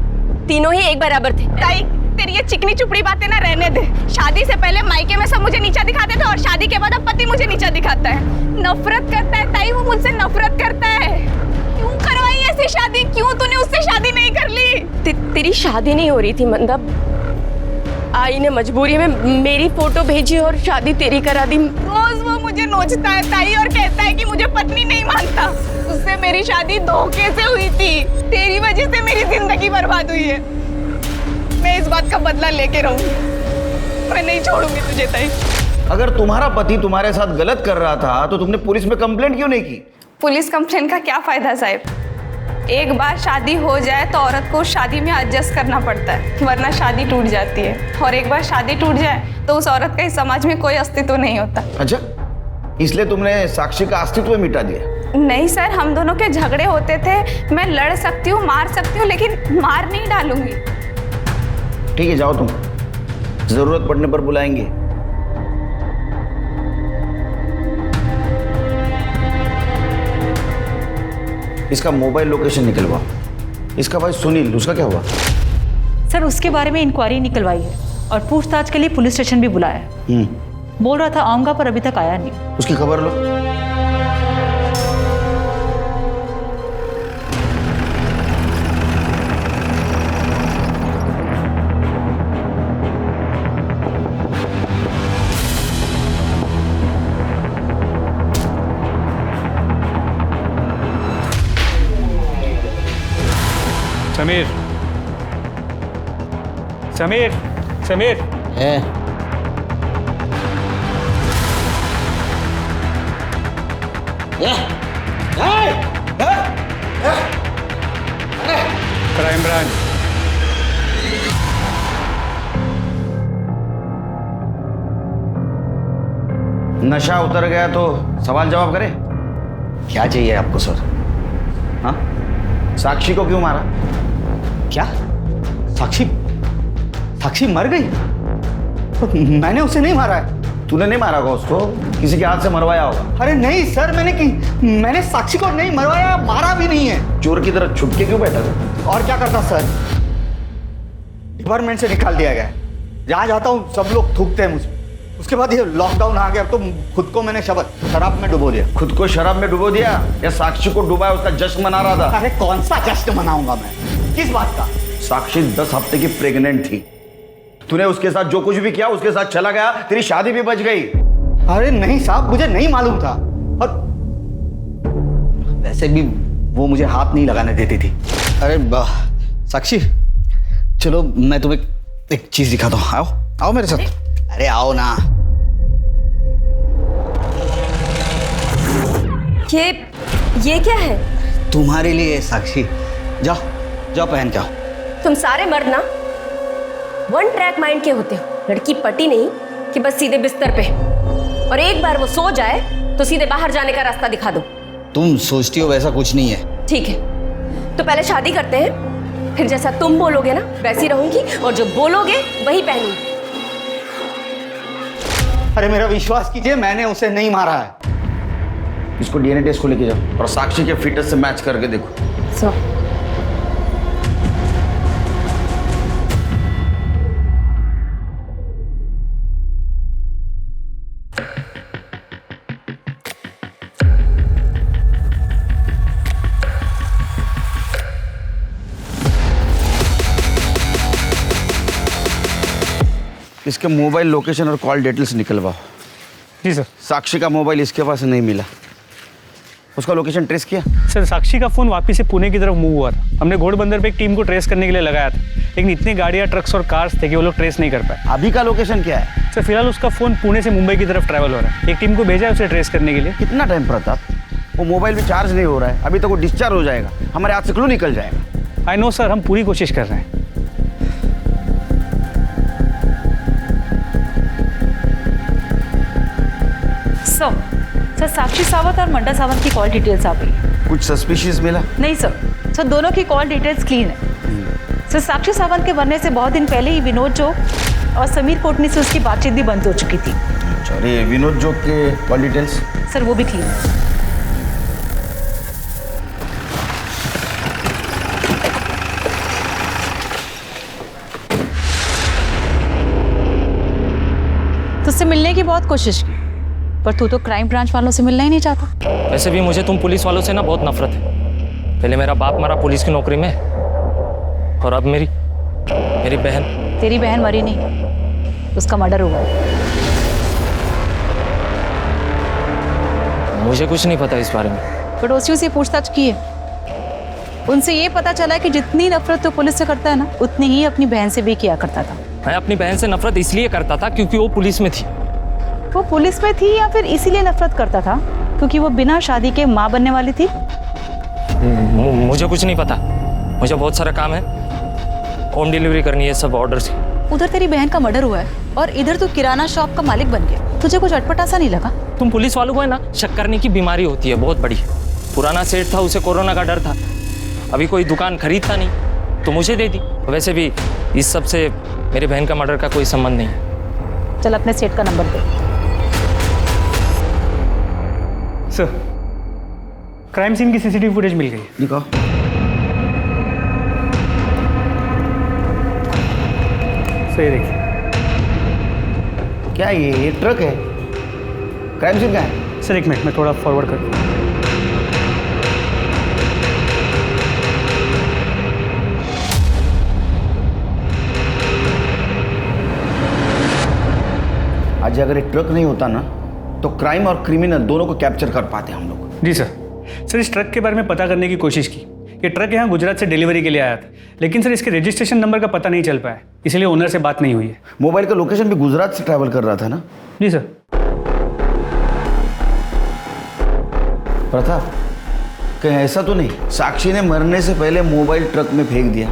तीनों ही एक बराबर थे। ताई तेरी ये चिकनी चुपड़ी बातें ना रहने दे। शादी से पहले मायके में सब मुझे नीचा दिखाते थे और शादी के बाद अब पति मुझे नीचा दिखाता है। नफरत करता है ताई, वो मुझसे नफरत करता है। क्यों करवाई ऐसी शादी? क्यों तूने उससे शादी नहीं कर ली? तेरी शादी नहीं हो रही थी मंदा, आई ने मजबूरी में मेरी फोटो भेजी और शादी तेरी करा दी। रोज वो मुझे नोचता है ताई और कहता है कि मुझे पत्नी नहीं मानता। उससे मेरी शादी धोखे से हुई थी। तेरी वजह से मेरी जिंदगी बर्बाद हुई है। मैं इस बात का बदला लेके रहूंगी। मैं नहीं छोड़ूंगी तुझे ताई। अगर तुम्हारा पति तुम्हारे साथ गलत कर रहा था तो तुमने पुलिस में कंप्लेंट क्यों नहीं की? पुलिस कंप्लेंट का क्या फायदा साहब? एक बार शादी हो जाए तो औरत को शादी में एडजस्ट करना पड़ता है, वरना शादी टूट जाती है। और एक बार शादी टूट जाए तो उस औरत का इस समाज में कोई अस्तित्व नहीं होता। अच्छा, इसलिए तुमने साक्षी का अस्तित्व मिटा दिया? नहीं सर, हम दोनों के झगड़े होते थे। मैं लड़ सकती हूँ, मार सकती हूँ, लेकिन मार नहीं डालूंगी। ठीक है, जाओ तुम, जरूरत पड़ने पर बुलाएंगे। इसका मोबाइल लोकेशन निकलवाओ। इसका भाई सुनील, उसका क्या हुआ? सर उसके बारे में इंक्वायरी निकलवाई है और पूछताछ के लिए पुलिस स्टेशन भी बुलाया है। बोल रहा था आऊंगा, पर अभी तक आया नहीं। उसकी खबर लो। समीर, समीर, समीर। Crime branch. नशा उतर गया तो सवाल जवाब करें। क्या चाहिए आपको सर? हाँ, साक्षी को क्यों मारा? क्या? साक्षी साक्षी मर गई? तो मैंने उसे नहीं मारा है। तूने नहीं मारा होगा उसको, किसी के हाथ से मरवाया होगा। अरे नहीं सर, मैंने साक्षी को नहीं मरवाया, मारा भी नहीं है। चोर की तरह छुप के क्यों बैठा था? और क्या करता सर? डिपार्टमेंट से निकाल दिया गया। जहाँ जाता हूँ सब लोग थूकते हैं मुझ पर। उसके बाद ये लॉकडाउन आ गया तो खुद को मैंने शराब में डुबो दिया। खुद को शराब में डुबो दिया या साक्षी को डुबाया उसका जश्न मना रहा था? अरे कौन सा जश्न मनाऊंगा मैं? किस बात का? साक्षी 10 हफ्ते की प्रेग्नेंट थी। तूने उसके साथ जो कुछ भी किया उसके साथ चला गया, तेरी शादी भी बच गई। अरे नहीं साहब, मुझे नहीं मालूम था। और वैसे भी वो मुझे हाथ नहीं लगाने देती थी। अरे साक्षी, चलो मैं तुम्हें एक चीज दिखाता हूँ। आओ आओ मेरे साथ। अरे आओ ना। ये क्या है? तुम्हारे लिए साक्षी। जाओ जाओ पहन के आओ। तुम सारे मर्द ना वन ट्रैक माइंड के होते हो। लड़की पटी नहीं कि बस सीधे बिस्तर पे, और एक बार वो सो जाए तो सीधे बाहर जाने का रास्ता दिखा दो। तुम सोचती हो वैसा कुछ नहीं है। ठीक है, तो पहले शादी करते हैं, फिर जैसा तुम बोलोगे ना वैसी रहूंगी, और जो बोलोगे वही पहनूंगी। अरे मेरा विश्वास कीजिए, मैंने उसे नहीं मारा है। इसको डीएनए टेस्ट को लेके जाओ और साक्षी के फिटनेस से मैच करके देखो। सो इसके मोबाइल लोकेशन और कॉल डिटेल्स निकलवाओ। जी सर। साक्षी का मोबाइल इसके पास नहीं मिला, उसका लोकेशन ट्रेस किया? सर साक्षी का फ़ोन वापस से पुणे की तरफ मूव हुआ था। हमने घोड़बंदर पे एक टीम को ट्रेस करने के लिए लगाया था, लेकिन इतनी गाड़ियाँ, ट्रक्स और कार्स थे कि वो लोग ट्रेस नहीं कर पाए। अभी का लोकेशन क्या है? सर फिलहाल उसका फ़ोन पुणे से मुंबई की तरफ ट्रैवल हो रहा है। एक टीम को भेजा है उसे ट्रेस करने के लिए। कितना टाइम प्रताप? वो मोबाइल भी चार्ज नहीं हो रहा है, अभी तक वो डिस्चार्ज हो जाएगा, हमारे हाथ से क्लू निकल जाएगा। आई नो सर, हम पूरी कोशिश कर रहे हैं। सर साक्षी सावंत और मंडा सावंत की कॉल डिटेल्स आ गई। कुछ सस्पिशियस मिला? नहीं सर दोनों की कॉल डिटेल्स क्लीन है। सर साक्षी सावंत के मरने से बहुत दिन पहले ही विनोद जोग और समीर कोटनी से उसकी बातचीत भी बंद हो चुकी थी। अरे विनोद जोग के कॉल डिटेल्स? सर वो भी क्लीन है। तुझसे मिलने की बहुत कोशिश की, पर तू तो क्राइम ब्रांच वालों से मिलना ही नहीं चाहता। वैसे भी मुझे तुम पुलिस वालों से ना बहुत नफरत है। पहले मेरा बाप मरा पुलिस की नौकरी में, और अब मेरी बहन। तेरी बहन मरी नहीं, उसका मर्डर हुआ। मुझे कुछ नहीं पता इस बारे में। पड़ोसियों से पूछताछ की है, उनसे ये पता चला कि जितनी नफरत तो पुलिस से करता है ना, उतनी ही अपनी बहन से भी किया करता था। मैं अपनी बहन से नफरत इसलिए करता था क्योंकि वो पुलिस में थी, वो पुलिस में थी या फिर इसीलिए नफरत करता था क्योंकि वो बिना शादी के माँ बनने वाली थी? मुझे कुछ नहीं पता, मुझे बहुत सारा काम है, होम डिलीवरी करनी है सब ऑर्डर्स की। उधर तेरी बहन का मर्डर हुआ है और इधर तू किराना शॉप का मालिक बन गया। तुझे कुछ अटपटा सा नहीं लगा? तुम पुलिस वालों को है ना शक करने की बीमारी होती है बहुत बड़ी। पुराना सेठ था, उसे कोरोना का डर था, अभी कोई दुकान खरीदता नहीं तो मुझे दे दी। वैसे भी इस सब से मेरे बहन का मर्डर का कोई संबंध नहीं है। चल अपने सेठ का नंबर दे। सर, क्राइम सीन की सीसीटीवी फुटेज मिल गई। दिखाओ। सही देखिए। क्या ये ट्रक है? क्राइम सीन कहाँ है? सर एक मिनट, मैं थोड़ा फॉरवर्ड कर दूँ। आज अगर ये ट्रक नहीं होता ना तो क्राइम और क्रिमिनल दोनों को कैप्चर कर पाते हम लोग। जी सर। सर इस ट्रक के बारे में पता करने की कोशिश की। ये ट्रक यहाँ गुजरात से डिलीवरी के लिए आया था, लेकिन सर इसके रजिस्ट्रेशन नंबर का पता नहीं चल पाया, इसलिए ओनर से बात नहीं हुई है। मोबाइल का लोकेशन भी गुजरात से ट्रैवल कर रहा था ना? जी सर। प्रताप, कहीं ऐसा तो नहीं साक्षी ने मरने से पहले मोबाइल ट्रक में फेंक दिया?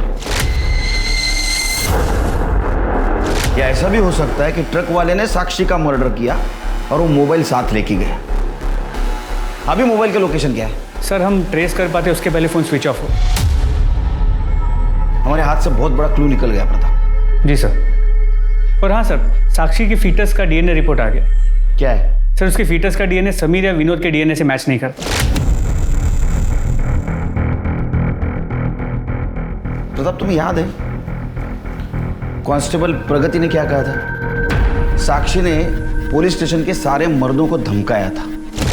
या ऐसा भी हो सकता है कि ट्रक वाले ने साक्षी का मर्डर किया और वो मोबाइल साथ लेके गया। अभी मोबाइल का लोकेशन क्या है? सर हम ट्रेस कर पाते उसके पहले फोन स्विच ऑफ हो। हमारे हाथ से बहुत बड़ा क्लू निकल गया प्रताप। जी सर। और हाँ सर, साक्षी की फीटस का डीएनए रिपोर्ट आ गया। क्या है? सर उसके फीटस का डीएनए समीर या विनोद के डीएनए से मैच नहीं करता। प्रताप तुम्हें याद है कांस्टेबल प्रगति ने क्या कहा था? साक्षी ने पुलिस स्टेशन के सारे मर्दों को धमकाया था।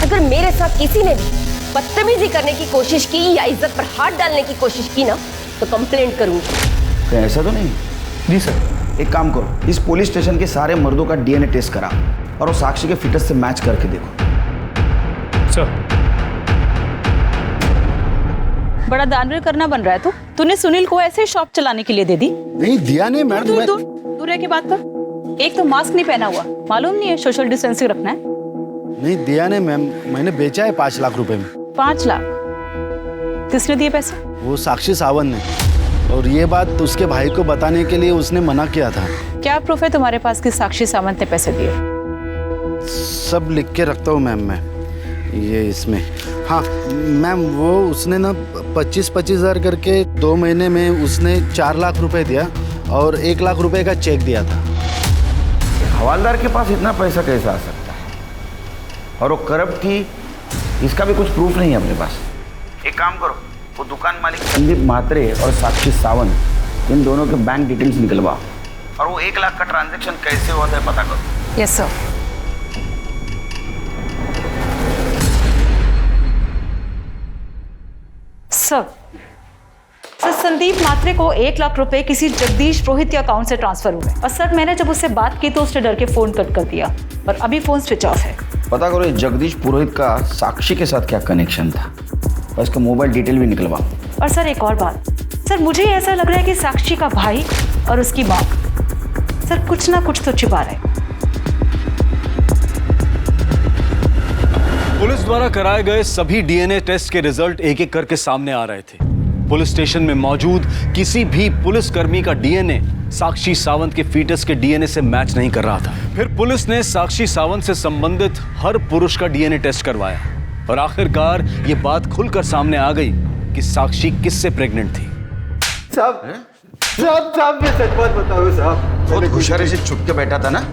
अगर मेरे साथ किसी ने भी बदतमीजी करने की कोशिश की या इज्जत पर हाथ डालने की कोशिश की ना तो कंप्लेंट करूंगी। कहीं ऐसा तो नहीं? जी सर। एक काम करो, इस पुलिस स्टेशन के सारे मर्दों का डीएनए टेस्ट करा और वो साक्षी के फिटनेस से मैच करके देखो। सर। बड़ा दानवीर करना बन रहा है तू। तूने सुनील को ऐसे शॉप चलाने के लिए दे दी? नहीं दिया नहीं मैडम। दूर रह के बात कर। एक तो मास्क नहीं पहना हुआ, मालूम नहीं है सोशल डिस्टेंसिंग रखना है। नहीं दिया नहीं मैम, मैंने बेचा है 5 लाख रुपए में। 5 लाख? किसने दिए पैसे? वो साक्षी सावंत ने, और ये बात उसके भाई को बताने के लिए उसने मना किया था। क्या प्रूफ है तुम्हारे पास कि साक्षी सावंत ने पैसे दिए? सब लिख के रखता हूँ मैम मैं ये इसमें। हाँ मैम, वो उसने ना 25-25 हज़ार करके 2 महीने में उसने 4 लाख रुपए दिया और 1 लाख रुपए का चेक दिया था। हवालदार के पास इतना पैसा कैसे आ सकता है? और वो करप्ट थी, इसका भी कुछ प्रूफ नहीं है अपने पास। एक काम करो, वो दुकान मालिक संदीप म्हात्रे और साक्षी सावंत इन दोनों के बैंक डिटेल्स निकलवाओ और वो 1 लाख का ट्रांजैक्शन कैसे हुआ था पता करो। Yes sir. Sir Sandeep Mhatre को 1 लाख रुपए किसी जगदीश पुरोहित के अकाउंट से ट्रांसफर हुए और सर मैंने जब उससे बात की तो उसने डर के फोन कट कर दिया और अभी फोन स्विच ऑफ है। पता करो ये जगदीश पुरोहित का साक्षी के साथ क्या कनेक्शन था और इसका मोबाइल डिटेल भी निकलवाओ। और सर एक और बात, सर मुझे ऐसा लग रहा है कि साक्षी का भाई और उसकी माँ सर कुछ ना कुछ तो छिपा रहे। पुलिस द्वारा कराए गए सभी डीएनए टेस्ट के रिजल्ट एक एक करके सामने आ रहे थे। पुलिस स्टेशन में मौजूद किसी भी पुलिसकर्मी का डीएनए साक्षी सावंत के फीटस के डीएनए से मैच नहीं कर रहा था। फिर पुलिस ने साक्षी सावंत से संबंधित हर पुरुष का डीएनए टेस्ट करवाया और आखिरकार ये बात खुलकर सामने आ गई कि साक्षी किससे प्रेग्नेंट थी। साहब मैं सच बात बताऊं साहब। बहुत होशियारी से छुप के बैठा था ना,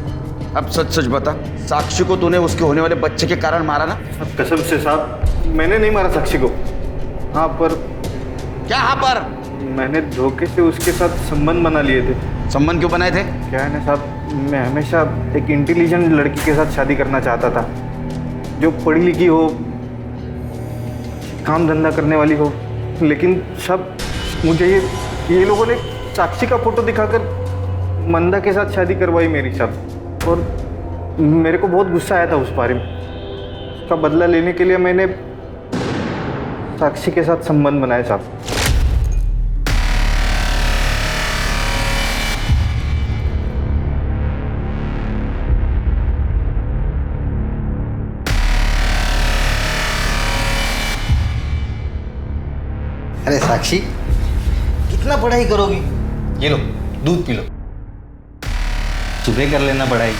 अब सच सच बता, साक्षी को तूने उसके होने वाले बच्चे के कारण मारा ना? अब कसम से साहब मैंने नहीं मारा साक्षी को। हाँ पर क्या? हाँ पर मैंने धोखे से उसके साथ संबंध बना लिए थे। संबंध क्यों बनाए थे? क्या है ना साहब, मैं हमेशा एक इंटेलिजेंट लड़की के साथ शादी करना चाहता था, जो पढ़ी लिखी हो, काम धंधा करने वाली हो। लेकिन सब मुझे ये लोगों ने साक्षी का फोटो दिखाकर मंदा के साथ शादी करवाई मेरी साहब। और मेरे को बहुत गुस्सा आया था उस बारे में। उसका बदला लेने के लिए मैंने साक्षी के साथ संबंध बनाया साहब। अरे साक्षी, कितना पढ़ाई करोगी? ये लो दूध पी लो, सुबह कर लेना पढ़ाई।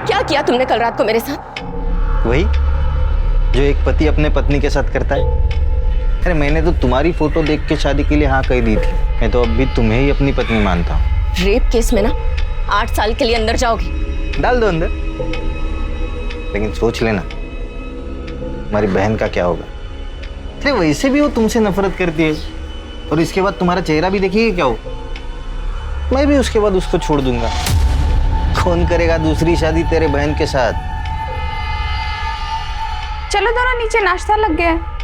क्या किया तुमने कल रात को मेरे साथ? वही जो एक पति अपने पत्नी के साथ करता है। अरे मैंने तो तुम्हारी फोटो देख के शादी के लिए हाँ कह दी थी। मैं तो अब भी तुम्हें ही अपनी पत्नी मानता हूँ। रेप केस में ना 8 साल के लिए अंदर जाओगी। डाल दो अंदर, लेकिन सोच लेना हमारी बहन का क्या होगा। अरे वैसे भी वो तुमसे नफरत करती है, और इसके बाद तुम्हारा चेहरा भी देखिए क्या हो। मैं भी उसके बाद उसको छोड़ दूंगा। कौन करेगा दूसरी शादी तेरे बहन के साथ? चलो दोनों नीचे, नाश्ता लग गया है।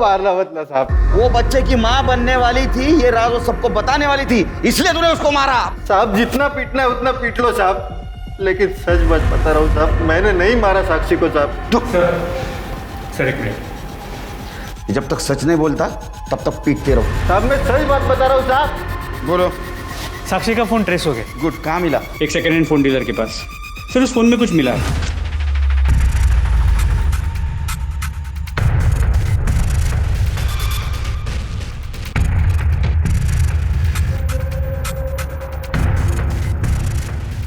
मारना मत ना साहब। वो बच्चे की माँ बनने वाली थी, ये राज वो सबको बताने वाली थी, इसलिए तूने उसको मारा। साहब जितना पीटना है उतना पीट लो साहब, लेकिन सच बच बता रहा हूँ साहब, मैंने नहीं मारा साक्षी को साहब। सर एक मिनट। जब तक सच नहीं बोलता तब तक पीटते रहो। साहब मैं सच बात बता रहा हूँ साहब। बोलो। साक्षी का फोन ट्रेस हो गया। गुड, कहाँ मिला? एक सेकेंड हैंड फोन डीलर के पास। सर उस फोन में कुछ मिला है।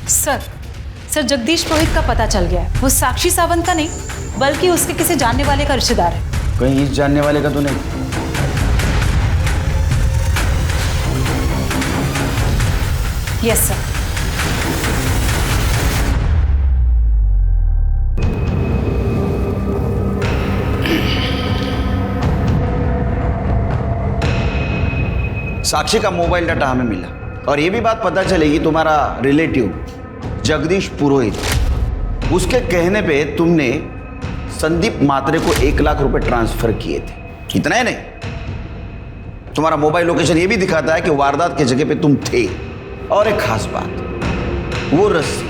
सर जगदीश पुरोहित का पता चल गया है। वो साक्षी सावंत का नहीं बल्कि उसके किसी जानने वाले का रिश्तेदार है। कहीं इस जानने वाले का तो नहीं? Yes sir. साक्षी का मोबाइल डाटा हमें मिला, और ये भी बात पता चलेगी तुम्हारा रिलेटिव जगदीश पुरोहित, उसके कहने पे तुमने संदीप मात्रे को 1 लाख रुपए ट्रांसफर किए थे। इतना ही नहीं, तुम्हारा मोबाइल लोकेशन ये भी दिखाता है कि वारदात की जगह पे तुम थे। और एक खास बात, वो रस्सी,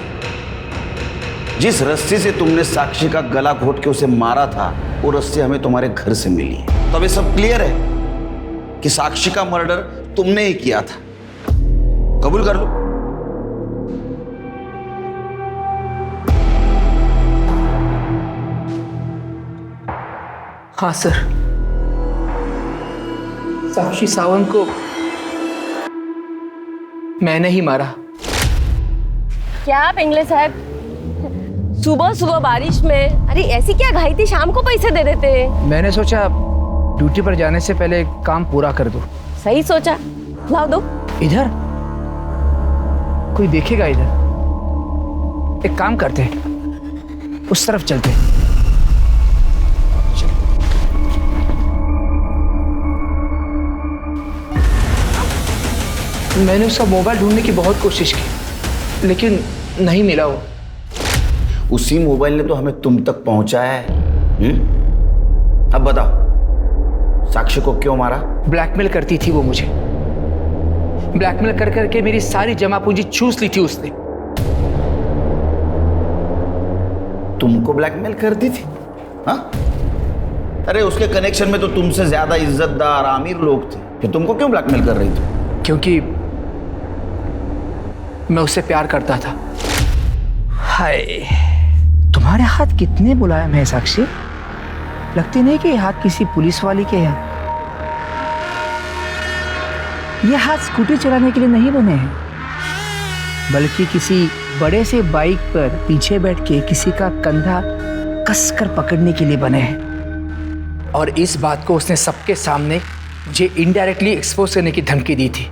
जिस रस्सी से तुमने साक्षी का गला घोट के उसे मारा था, वो रस्सी हमें तुम्हारे घर से मिली है। तो अब ये सब क्लियर है कि साक्षी का मर्डर तुमने ही किया था। कबूल कर लो। हाँ सर, साक्षी सावंत को मैंने ही मारा। क्या पिंगले साहब, सुबह सुबह बारिश में, अरे ऐसी क्या घाई थी? शाम को पैसे दे देते। मैंने सोचा ड्यूटी पर जाने से पहले काम पूरा कर दूं। सही सोचा, लाओ दो। इधर कोई देखेगा? इधर एक काम करते हैं, उस तरफ चलते हैं। मैंने उसका मोबाइल ढूंढने की बहुत कोशिश की, लेकिन नहीं मिला वो। उसी मोबाइल ने तो हमें तुम तक पहुंचाया है। अब बताओ, साक्षी को क्यों मारा? ब्लैकमेल करती थी वो मुझे। ब्लैकमेल कर करके मेरी सारी जमा पूंजी चूस ली थी उसने। तुमको ब्लैकमेल करती थी? हाँ? अरे उसके कनेक्शन में तो तुमसे ज्यादा इज्जतदार अमीर लोग थे, फिर तुमको क्यों ब्लैकमेल कर रही थी? क्योंकि मैं उससे प्यार करता था। हाय, तुम्हारे हाथ कितने मुलायम है साक्षी, लगती नहीं कि ये हाथ किसी पुलिस वाली के हैं। ये हाथ स्कूटी चलाने के लिए नहीं बने हैं, बल्कि किसी बड़े से बाइक पर पीछे बैठ के किसी का कंधा कसकर पकड़ने के लिए बने हैं। और इस बात को उसने सबके सामने मुझे इनडायरेक्टली एक्सपोज करने की धमकी दी थी।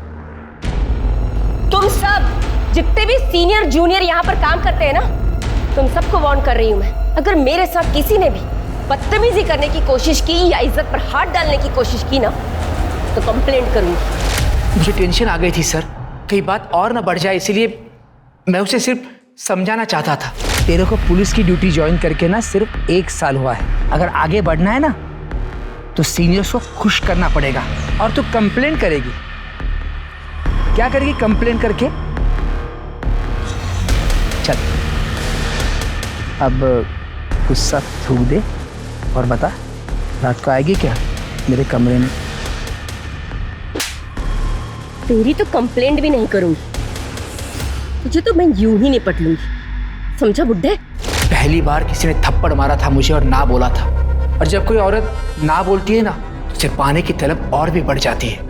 तुम सब जितने भी सीनियर जूनियर यहाँ पर काम करते हैं ना, तुम सबको वार्न कर रही हूँ मैं, अगर मेरे साथ किसी ने भी बदतमीजी करने की कोशिश की या इज्जत पर हाथ डालने की कोशिश की ना, तो कंप्लेंट करूंगी। मुझे टेंशन आ गई थी सर, कई बात और ना बढ़ जाए, इसीलिए मैं उसे सिर्फ समझाना चाहता था। तेरे को पुलिस की ड्यूटी ज्वाइन करके ना सिर्फ 1 साल हुआ है। अगर आगे बढ़ना है ना तो सीनियर्स को खुश करना पड़ेगा, और तू कंप्लेंट करेगी क्या करेगी कंप्लेन करके? चल अब गुस्सा थूक दे और बता, रात को आएगी क्या मेरे कमरे में? तेरी तो कंप्लेंट भी नहीं करूंगी, तुझे तो मैं यूं ही निपट लूंगी, समझा बुड्ढे? पहली बार किसी ने थप्पड़ मारा था मुझे और ना बोला था, और जब कोई औरत ना बोलती है ना तो उसे पाने की तलब और भी बढ़ जाती है।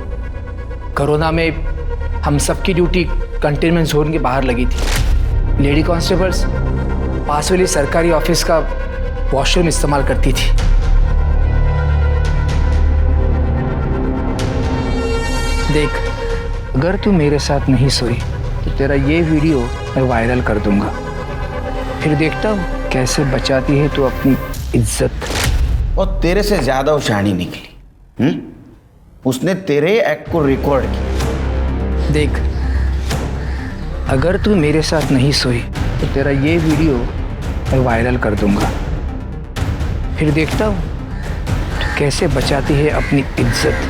कोरोना में हम सबकी ड्यूटी कंटेनमेंट जोन के बाहर लगी थी। लेडी कांस्टेबल्स पास वाली सरकारी ऑफिस का वॉशरूम इस्तेमाल करती थी। देख, अगर तू मेरे साथ नहीं सोई तो तेरा ये वीडियो मैं वायरल कर दूंगा, फिर देखता हूँ कैसे बचाती है तू अपनी इज्जत। और तेरे से ज्यादा वो शहानी निकली। उसने तेरे एक्ट को रिकॉर्ड किया। देख, अगर तू मेरे साथ नहीं सोई तो तेरा ये वीडियो मैं वायरल कर दूंगा, फिर देखता हूँ तो कैसे बचाती है अपनी इज्जत।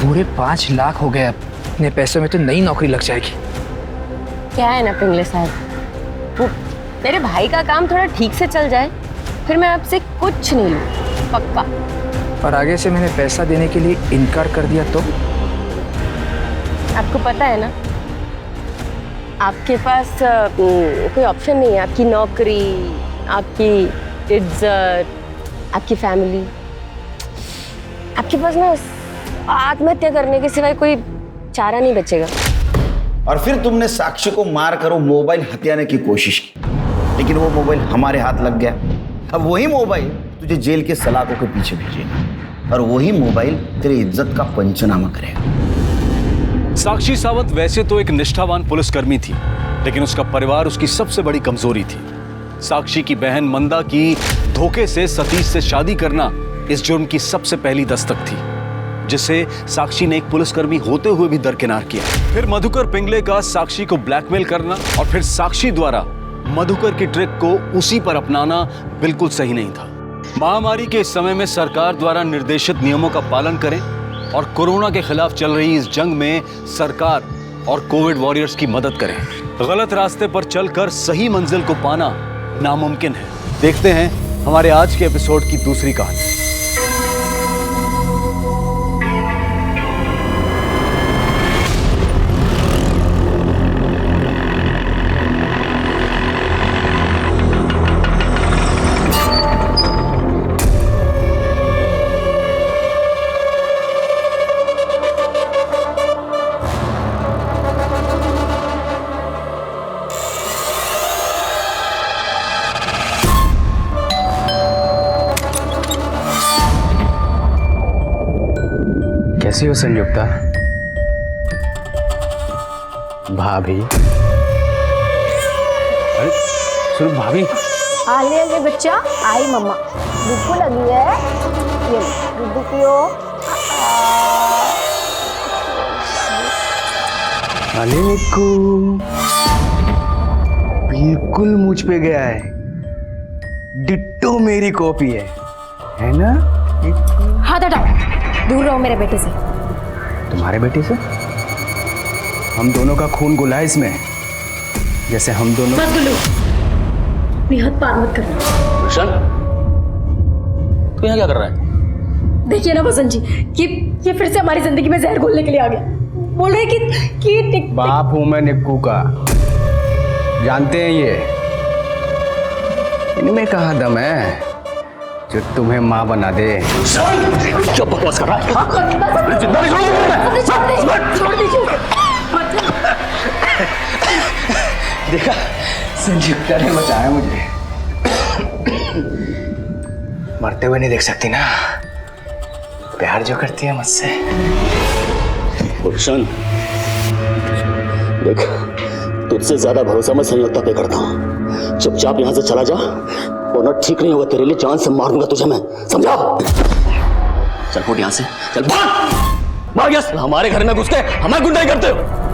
पूरे 5 लाख हो गए, अब इतने पैसों में तो नई नौकरी लग जाएगी। क्या है ना पिंगले साहब, वो मेरे भाई का काम थोड़ा ठीक से चल जाए, फिर मैं आपसे कुछ नहीं लूँ, पक्का। और आगे से मैंने पैसा देने के लिए इनकार कर दिया तो? आपको पता है ना, आपके पास कोई ऑप्शन नहीं है। आपकी नौकरी, आपकी इज्जत, आपकी फैमिली, आपके पास ना आत्महत्या करने के सिवाय कोई चारा नहीं बचेगा। और फिर तुमने साक्षी को मार कर वो मोबाइल हथियाने की कोशिश की, लेकिन वो मोबाइल हमारे हाथ लग गया। अब वही मोबाइल तुझे जेल के सलाखों के पीछे भेजेगा, और वही मोबाइल तेरी इज्जत का पंचनामा करेगा। साक्षी सावंत वैसे तो एक निष्ठावान पुलिसकर्मी थी, लेकिन उसका परिवार उसकी सबसे बड़ी कमजोरी थी। साक्षी की बहन मंदा की धोखे से सतीश से शादी करना इस जुर्म की सबसे पहली दस्तक थी, जिसे साक्षी ने एक पुलिसकर्मी होते हुए भी दरकिनार किया। फिर मधुकर पिंगले का साक्षी को ब्लैकमेल करना, और फिर साक्षी द्वारा मधुकर की ट्रिक को उसी पर अपनाना बिल्कुल सही नहीं था। महामारी के इस समय में सरकार द्वारा निर्देशित नियमों का पालन करें और कोरोना के खिलाफ चल रही इस जंग में सरकार और कोविड वॉरियर्स की मदद करें। गलत रास्ते पर चलकर सही मंजिल को पाना नामुमकिन है। देखते हैं हमारे आज के एपिसोड की दूसरी कहानी। कैसी हो संयुक्ता? भाभी? अरे सुनो भाभी। आले आले बच्चा, आई मम्मा, भूख लगी है, ये दूध पियो। अरे निक्कू, बिल्कुल मुझ पे गया है, डिट्टो मेरी कॉपी है ना? हाथ हटाओ, दूर रहो मेरे बेटे से। तुम्हारे बेटे से? हम दोनों का खून घुला है इसमें, जैसे हम दोनों। मत गुल्लू, अपनी हाथ पार मत करना। रोशन, तू यहाँ क्या कर रहा है? देखिए ना वसंत जी, ये फिर से हमारी जिंदगी में जहर घोलने के लिए आ गया। बोल रहे कि बाप हूं मैं निक्कू का, जानते हैं ये। इनमें कहाँ दम है जो तुम्हें माँ बना दे। क्या बकवास कर रहा है? जिंदा नहीं छोड़ दीजिए। देखा, संयुक्ता ने बचाया मुझे। मरते हुए नहीं देख सकती ना, प्यार जो करती है मुझसे। गुलशन, देख, तुझसे ज्यादा भरोसा मैं संयुक्ता पे करता हूँ। चुपचाप यहाँ से चला जा, वरना ठीक नहीं होगा। तेरे लिए जान से मार दूंगा तुझे मैं, समझा? चल फुट यहाँ से, चल भाग। भाग यहाँ से। हमारे घर में घुस के हमें गुंडाई करते हो।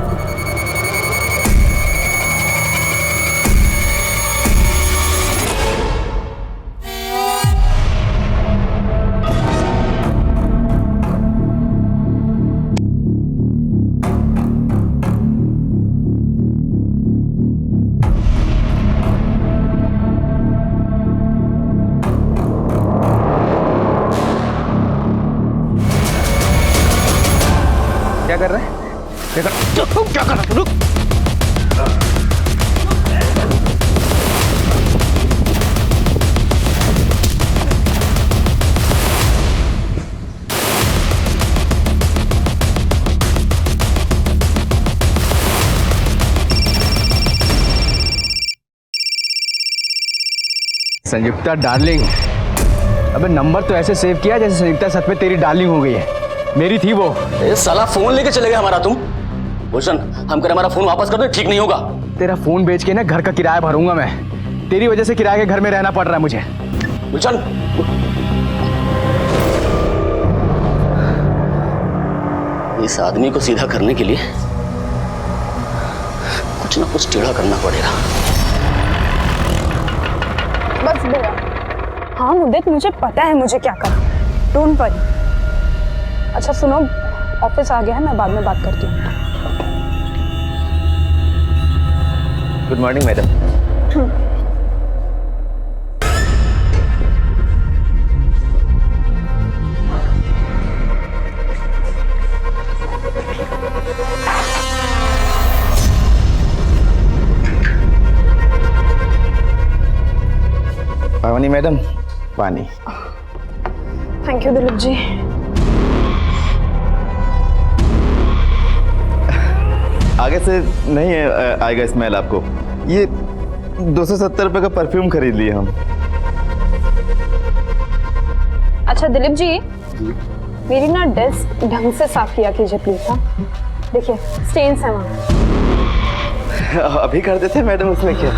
क्या कर रहा है? क्या कर रहा है? रुक। संयुक्ता डार्लिंग, अबे नंबर तो ऐसे सेव किया जैसे संयुक्ता सच में तेरी डार्लिंग हो गई है। मेरी थी वो। ए साला फोन लेके चले गए हमारा तुम। भूषण, हम करें हमारा फोन वापस कर दो, ठीक नहीं होगा। तेरा फोन बेच के ना घर का किराया भरूंगा मैं। तेरी वजह से किराए के घर में रहना पड़ रहा है मुझे। भूषण, इस आदमी को सीधा करने के लिए कुछ ना कुछ टेढ़ा करना पड़ेगा। बस भैया, हाँ मुद्दत, मुझे पता है मुझे क्या करना। Don't worry. अच्छा सुनो, ऑफिस आ गया है, मैं बाद में बात करती हूँ। Good morning madam. पावनी मैडम, पानी। Thank you Dilip ji. आगे से नहीं है आएगा स्मेल आपको। ये 270 रुपए का परफ्यूम खरीद लिए हम। अच्छा दिलीप जी, मेरी ना डेस्क ढंग से साफ किया कीजिए प्लीज। हाँ देखिए स्टेन्स है वहाँ। अभी कर देते हैं मैडम, उसमें क्या।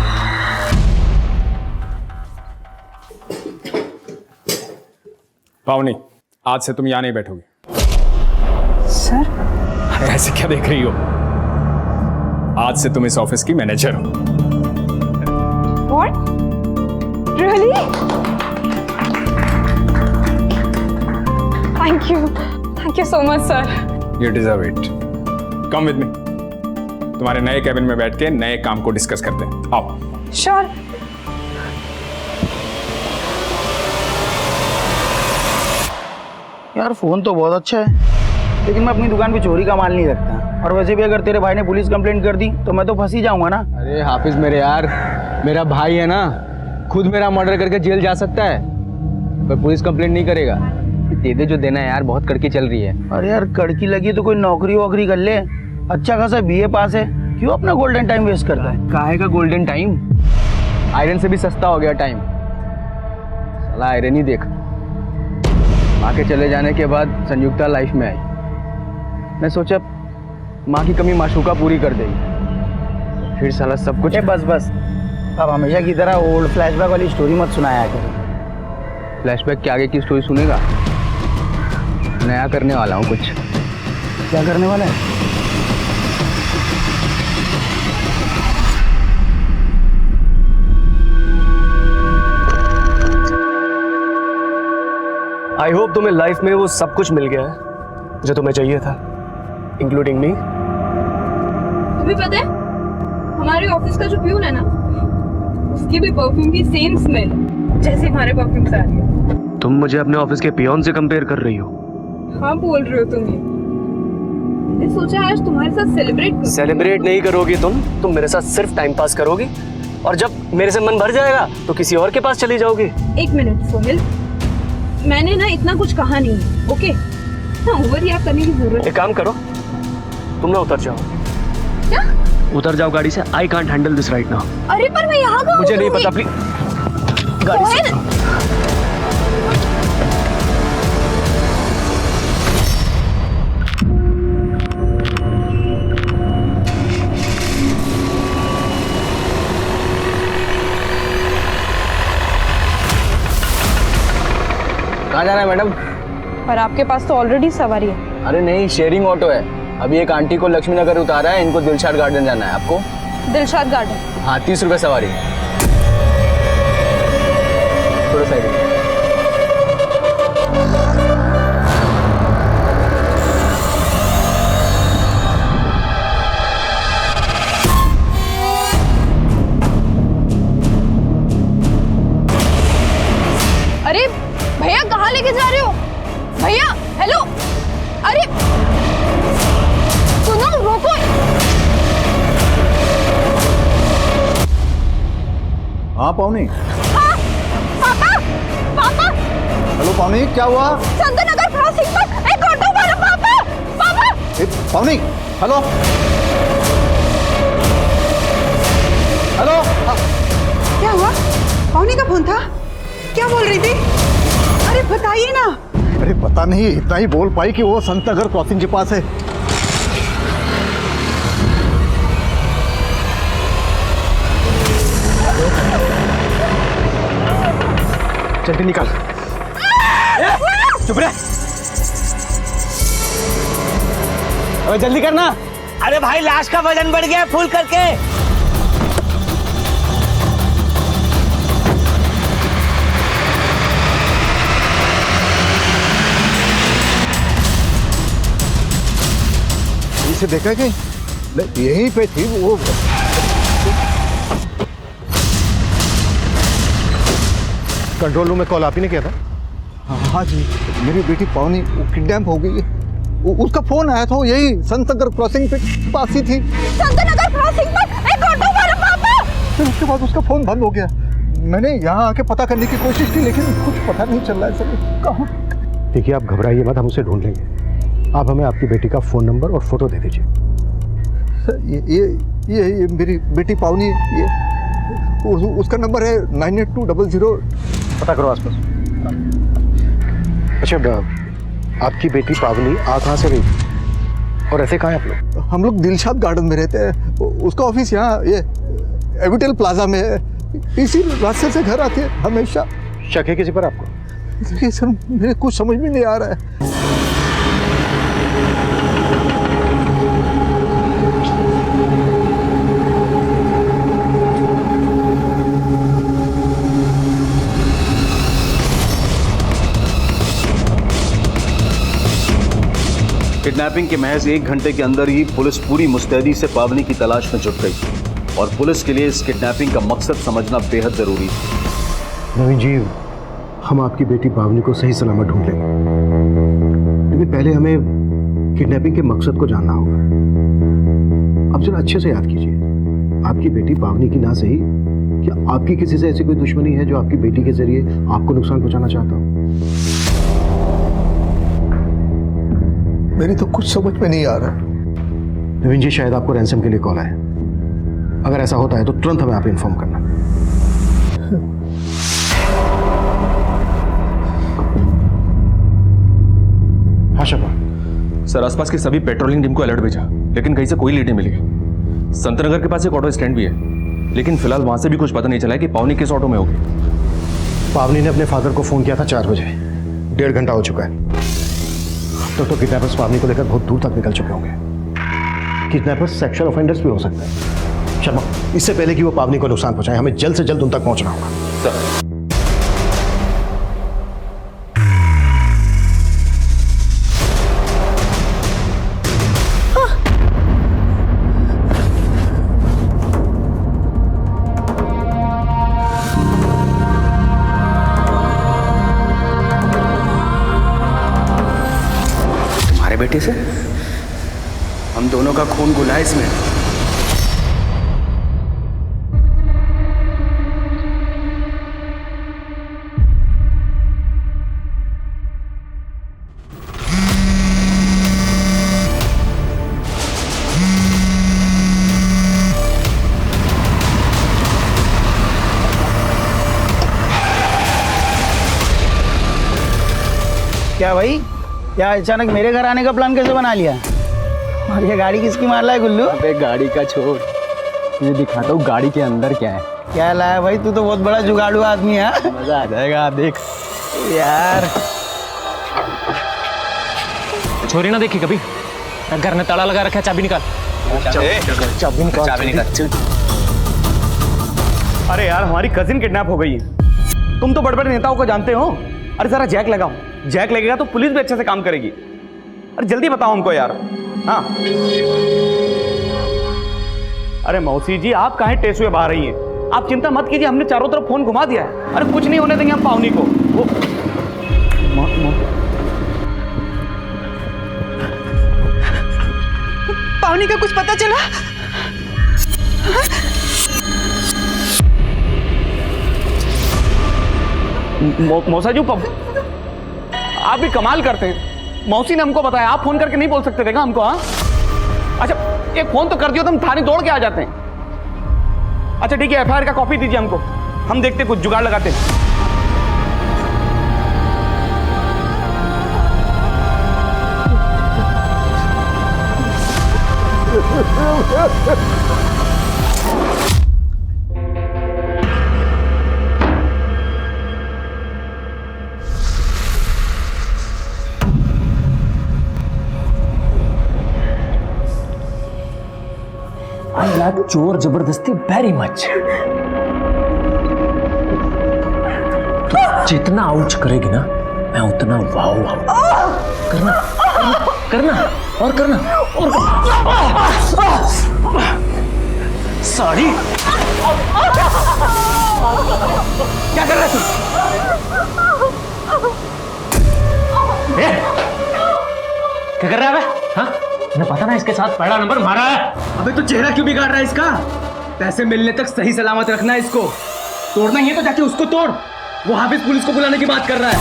पावनी, आज से तुम यहाँ नहीं बैठोगी। सर ऐसे क्या देख रही हो? आज से तुम इस ऑफिस की मैनेजर हो। What? Really? Thank you so much, sir. You deserve it. Come with me. तुम्हारे नए कैबिन में बैठ के नए काम को डिस्कस करते हैं। आओ। Sure. यार फोन तो बहुत अच्छा है, लेकिन मैं अपनी दुकान पे चोरी का माल नहीं रखता। और वैसे भी अगर तेरे भाई ने पुलिस कंप्लेंट कर दी तो मैं तो फंस ही जाऊंगा ना। अरे हाफिज मेरे यार, मेरा भाई है ना, खुद मेरा मर्डर करके जेल जा सकता है, पर पुलिस कंप्लेंट नहीं करेगा। दे दे जो देना है यार, बहुत कड़की चल रही है। अरे यार कड़की लगी तो कोई नौकरी वोकरी कर ले। अच्छा खासा बीए पास है, क्यों अपना गोल्डन टाइम वेस्ट करता है? काहे का गोल्डन टाइम? आयरन से भी सस्ता हो गया टाइम। साला आयरन ही देख। माँ के चले जाने के बाद संयुक्ता लाइफ में आई। मैं सोचा माँ की कमी माशूका पूरी कर देगी, फिर साला सब कुछ। बस बस, अब हमेशा की तरह ओल्ड फ्लैशबैक वाली स्टोरी मत सुनाया कर। फ्लैशबैक के आगे की स्टोरी सुनेगा? नया करने वाला हूँ कुछ। क्या करने वाला है? आई होप तुम्हें लाइफ में वो सब कुछ मिल गया है जो तुम्हें चाहिए था, इंक्लूडिंग मी। तुम्हें पता है हमारे ऑफिस का जो प्यून है ना, उसकी भी परफ्यूम की सेम स्मेल जैसे हमारे परफ्यूम से आ रही है। तुम मुझे अपने ऑफिस के पियोन से कंपेयर कर रही हो? हाँ बोल रहे हो तुम ये। मैंने सोचा आज तुम्हारे साथ सेलिब्रेट नहीं करोगी तुम मेरे साथ सिर्फ टाइम पास करोगी, और जब मेरे से मन भर जाएगा तो किसी और के पास चली जाओगी। एक मिनट सोहेल, मैंने ना इतना कुछ कहा नहीं है, ओके? हाँ ओवर रिएक्ट करने की जरूरत। एक काम करो, तुम ना उतर जाओ। क्या? उतर जाओ गाड़ी से। I can't handle this right now. अरे पर मैं यहाँ कहाँ मुझे नहीं पता, प्लीज गाड़ी से। कहाँ जाना है मैडम? पर आपके पास तो ऑलरेडी सवारी है। अरे नहीं, शेयरिंग ऑटो है। अभी एक आंटी को लक्ष्मी नगर उतारा है, इनको दिलशाद गार्डन जाना है। आपको? दिलशाद गार्डन? हाँ 30 रुपये सवारी। थोड़ा साइड में। अरे भैया कहाँ लेके जा रहे हो? भैया हेलो, अरे हाँ पावनी। पापा पापा हेलो पावनी, क्या हुआ? संतनगर क्रॉसिंग पर एक ऑटो वाला पापा पापा। पावनी हेलो हेलो। क्या हुआ? पावनी का फोन था? क्या बोल रही थी? अरे बताइए ना। अरे पता नहीं, इतना ही बोल पाई कि वो संतनगर क्रॉसिंग के पास है। जल्दी निकाल। चुप रह। अबे जल्दी करना। अरे भाई लाश का वजन बढ़ गया फुल करके। इसे देखा कि यहीं पे थी वो। कंट्रोल रूम में कॉल आप ही ने किया था? हाँ जी, मेरी बेटी पावनी किडनैप हो गई है। उसका फोन आया था, वो यही संतनगर क्रॉसिंग पे पास ही थी। संतनगर क्रॉसिंग पर एक ऑटो वाला पापा। फिर उसके बाद उसका फोन बंद हो गया। मैंने यहाँ आके पता करने की कोशिश की, लेकिन कुछ पता नहीं चल रहा है सर। कहाँ? देखिए आप घबराइए मत, हम उसे ढूंढ लेंगे। आप हमें आपकी बेटी का फोन नंबर और फोटो दे दीजिए। ये मेरी बेटी पावनी, ये उसका नंबर है 98200। पता करो आसपास। अच्छा, आपकी बेटी पावनी आ कहाँ से रही और ऐसे कहाँ हैं आप लोग? हम लोग दिलशाद गार्डन में रहते हैं। उसका ऑफिस यहाँ ये एविटेल प्लाजा में है। इसी रास्ते से घर आती है हमेशा। शक है किसी पर आपको? देखिए सर, मेरे कुछ समझ में नहीं आ रहा है। किडनैपिंग के महज 1 घंटे के अंदर ही पुलिस पूरी मुस्तैदी से पावनी की तलाश में जुट गई और पुलिस के लिए इस किडनैपिंग का मकसद समझना बेहद जरूरी था। नवीन जी, हम आपकी बेटी पावनी को सही सलामत ढूंढ लेंगे, लेकिन पहले हमें किडनैपिंग के मकसद को जानना होगा। अब जरा अच्छे से याद कीजिए, आपकी बेटी पावनी की ना सही, क्या आपकी किसी से ऐसी कोई दुश्मनी है जो आपकी बेटी के जरिए आपको नुकसान पहुंचाना चाहता हो? मेरी तो कुछ समझ में नहीं आ रहा। नवीन जी, शायद आपको रैंसम के लिए कॉल आया। अगर ऐसा होता है तो तुरंत हमें आप इन्फॉर्म करना। हाँ शपा। सर, आसपास की सभी पेट्रोलिंग टीम को अलर्ट भेजा, लेकिन कहीं से कोई लीड नहीं मिली। संतनगर के पास एक ऑटो स्टैंड भी है, लेकिन फिलहाल वहां से भी कुछ पता नहीं चला है कि पावनी किस ऑटो में होगी। पावनी ने अपने फादर को फोन किया था 4 बजे। 1.5 घंटा हो चुका है। तो किडनैपर्स पावनी को लेकर बहुत दूर तक निकल चुके होंगे। किडनैपर्स सेक्सुअल ऑफेंडर्स भी हो सकते हैं। शर्मा, इससे पहले कि वो पावनी को नुकसान पहुंचाए, हमें जल्द से जल्द उन तक पहुंचना होगा। सर। बेटे से हम दोनों का खून घुला है इसमें। क्या भाई, क्या अचानक मेरे घर आने का प्लान कैसे बना लिया? और ये गाड़ी किसकी मार रहा है गुल्लू? अबे गाड़ी का छोड़, तुझे दिखाता हूँ गाड़ी के अंदर क्या है। क्या लाया भाई, तू तो बहुत बड़ा जुगाड़ू आदमी है। मजा आ जाएगा, देख यार। चोरी ना देखी कभी? घर ने ताला लगा रखा है, चाबी निकाल। चाबी निकाल। अरे यार, हमारी कजिन किडनैप हो गई है। तुम तो बड़े बड़े नेताओं को जानते हो। अरे जरा जैक लगाओ, जैक लगेगा तो पुलिस भी अच्छे से काम करेगी। अरे जल्दी बताओ हमको यार। हाँ, अरे मौसी जी, आप काहे टेस्ट हुए बाहर रही हैं? आप चिंता मत कीजिए, हमने चारों तरफ फोन घुमा दिया है। अरे कुछ नहीं होने देंगे हम पावनी को। वो पावनी का कुछ पता चला? मौसा जी आप भी कमाल करते हैं। मौसी ने हमको बताया, आप फोन करके नहीं बोल सकते थे क्या हमको? हाँ अच्छा, एक फोन तो कर दियो तो हम थाने दौड़ के आ जाते हैं। अच्छा ठीक है, एफआईआर का कॉपी दीजिए हमको, हम देखते कुछ जुगाड़ लगाते हैं। I like चोर जबरदस्ती वेरी मच। जितना आउच करेगी ना, मैं उतना वाव वाव करना करना और करना और करना। साड़ी क्या कर रहा है तू? क्या कर रहा है? हाँ, तुम्हें पता ना इसके साथ पहला नंबर मारा है। अबे तो चेहरा क्यों बिगाड़ रहा है इसका? पैसे मिलने तक सही सलामत रखना है इसको। तोड़ना ही है तो जाके उसको तोड़। वो हाफिज पुलिस को बुलाने की बात कर रहा है।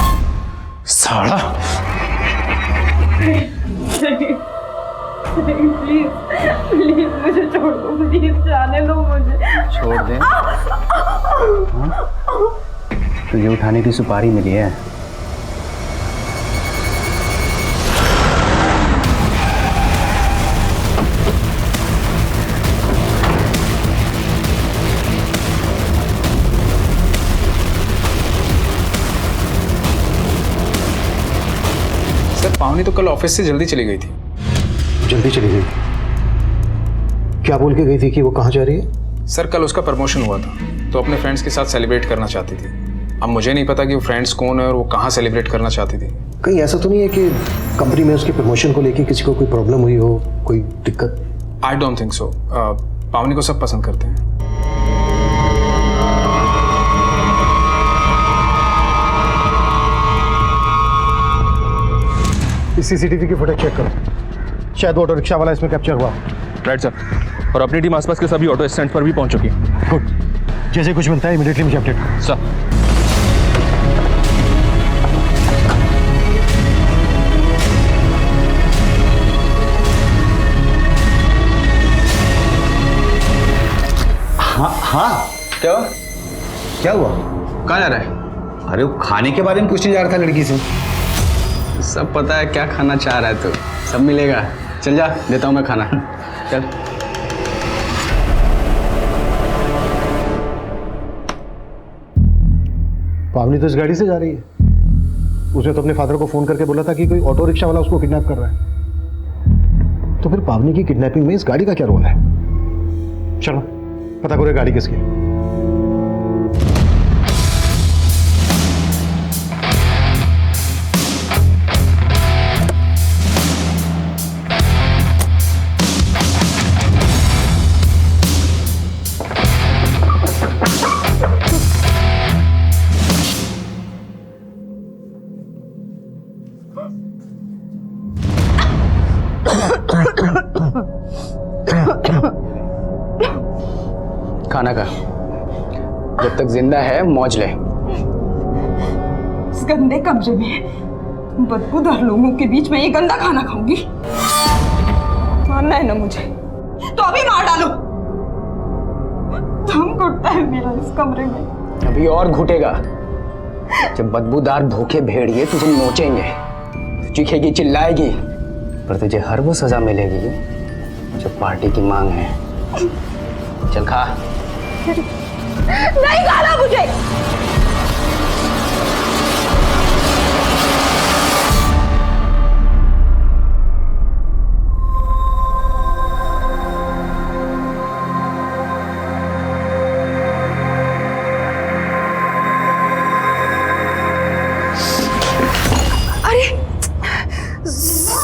साला प्लीज प्लीज मुझे छोड़ दो, प्लीज जाने दो मुझे। छोड़ दे? तुझे उठाने की सुपारी मिली है। पावनी तो कल ऑफिस से जल्दी चली गई थी। जल्दी चली गई? क्या बोल के गई थी कि वो कहाँ जा रही है? सर कल उसका प्रमोशन हुआ था तो अपने फ्रेंड्स के साथ सेलिब्रेट करना चाहती थी। अब मुझे नहीं पता कि वो फ्रेंड्स कौन है और वो कहाँ सेलिब्रेट करना चाहती थी। कहीं ऐसा तो नहीं है कि कंपनी में उसके प्रमोशन को लेके किसी को कोई प्रॉब्लम हुई हो, कोई दिक्कत? I don't think so. पावनी को सब पसंद करते हैं। इस सीसीटीवी की फुटेज चेक करो, शायद ऑटो रिक्शा वाला इसमें कैप्चर हुआ। राइट सर, और अपनी टीम आसपास के सभी ऑटो स्टैंड पर भी पहुंच चुकी है। गुड, जैसे कुछ मिलता है इमीडिएटली मुझे अपडेट करो। सर हाँ हाँ, क्या हुआ? कहाँ जा रहा है? अरे वो खाने के बारे में पूछने जा रहा था लड़की से। सब पता है क्या खाना चाह रहा है तू, सब मिलेगा। चल जा, देता हूँ मैं खाना। चल। पावनी तो इस गाड़ी से जा रही है। उसने तो अपने फादर को फोन करके बोला था कि कोई ऑटो रिक्शा वाला उसको किडनैप कर रहा है। तो फिर पावनी की किडनैपिंग में इस गाड़ी का क्या रोल है? चलो पता करो गाड़ी किसकी है। खाना खा, जब तक जिंदा है मौज ले। इस गंदे कमरे में बदबूदार लोगों के बीच में ये गंदा खाना खाऊंगी? मारना है ना मुझे तो अभी मार डालो। दम घुटता है मेरा इस कमरे में। अभी और घुटेगा जब बदबूदार भूखे भेड़िए तुझे नोचेंगे, तू चीखेगी चिल्लाएगी, पर तुझे हर वो सजा मिलेगी जो पार्टी की मांग है। चल खा। नहीं खाना मुझे।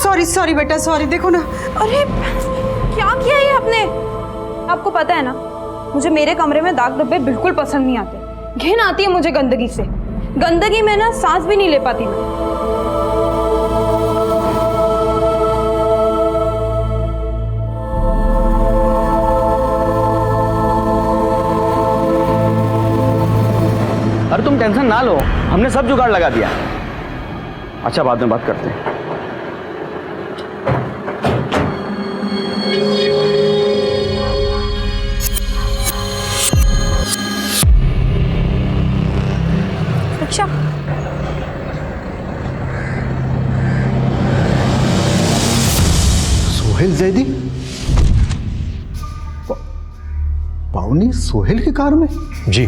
सॉरी सॉरी बेटा, सॉरी। देखो ना, अरे क्या किया ये आपने? आपको पता है ना, मुझे मेरे कमरे में दाग धब्बे बिल्कुल पसंद नहीं आते। घिन आती है मुझे गंदगी से। गंदगी में ना सांस भी नहीं ले पाती मैं। अरे तुम टेंशन ना लो, हमने सब जुगाड़ लगा दिया। अच्छा, बाद में बात करते हैं। अच्छा, सोहेल जैदी? पावनी सोहेल की कार में? जी,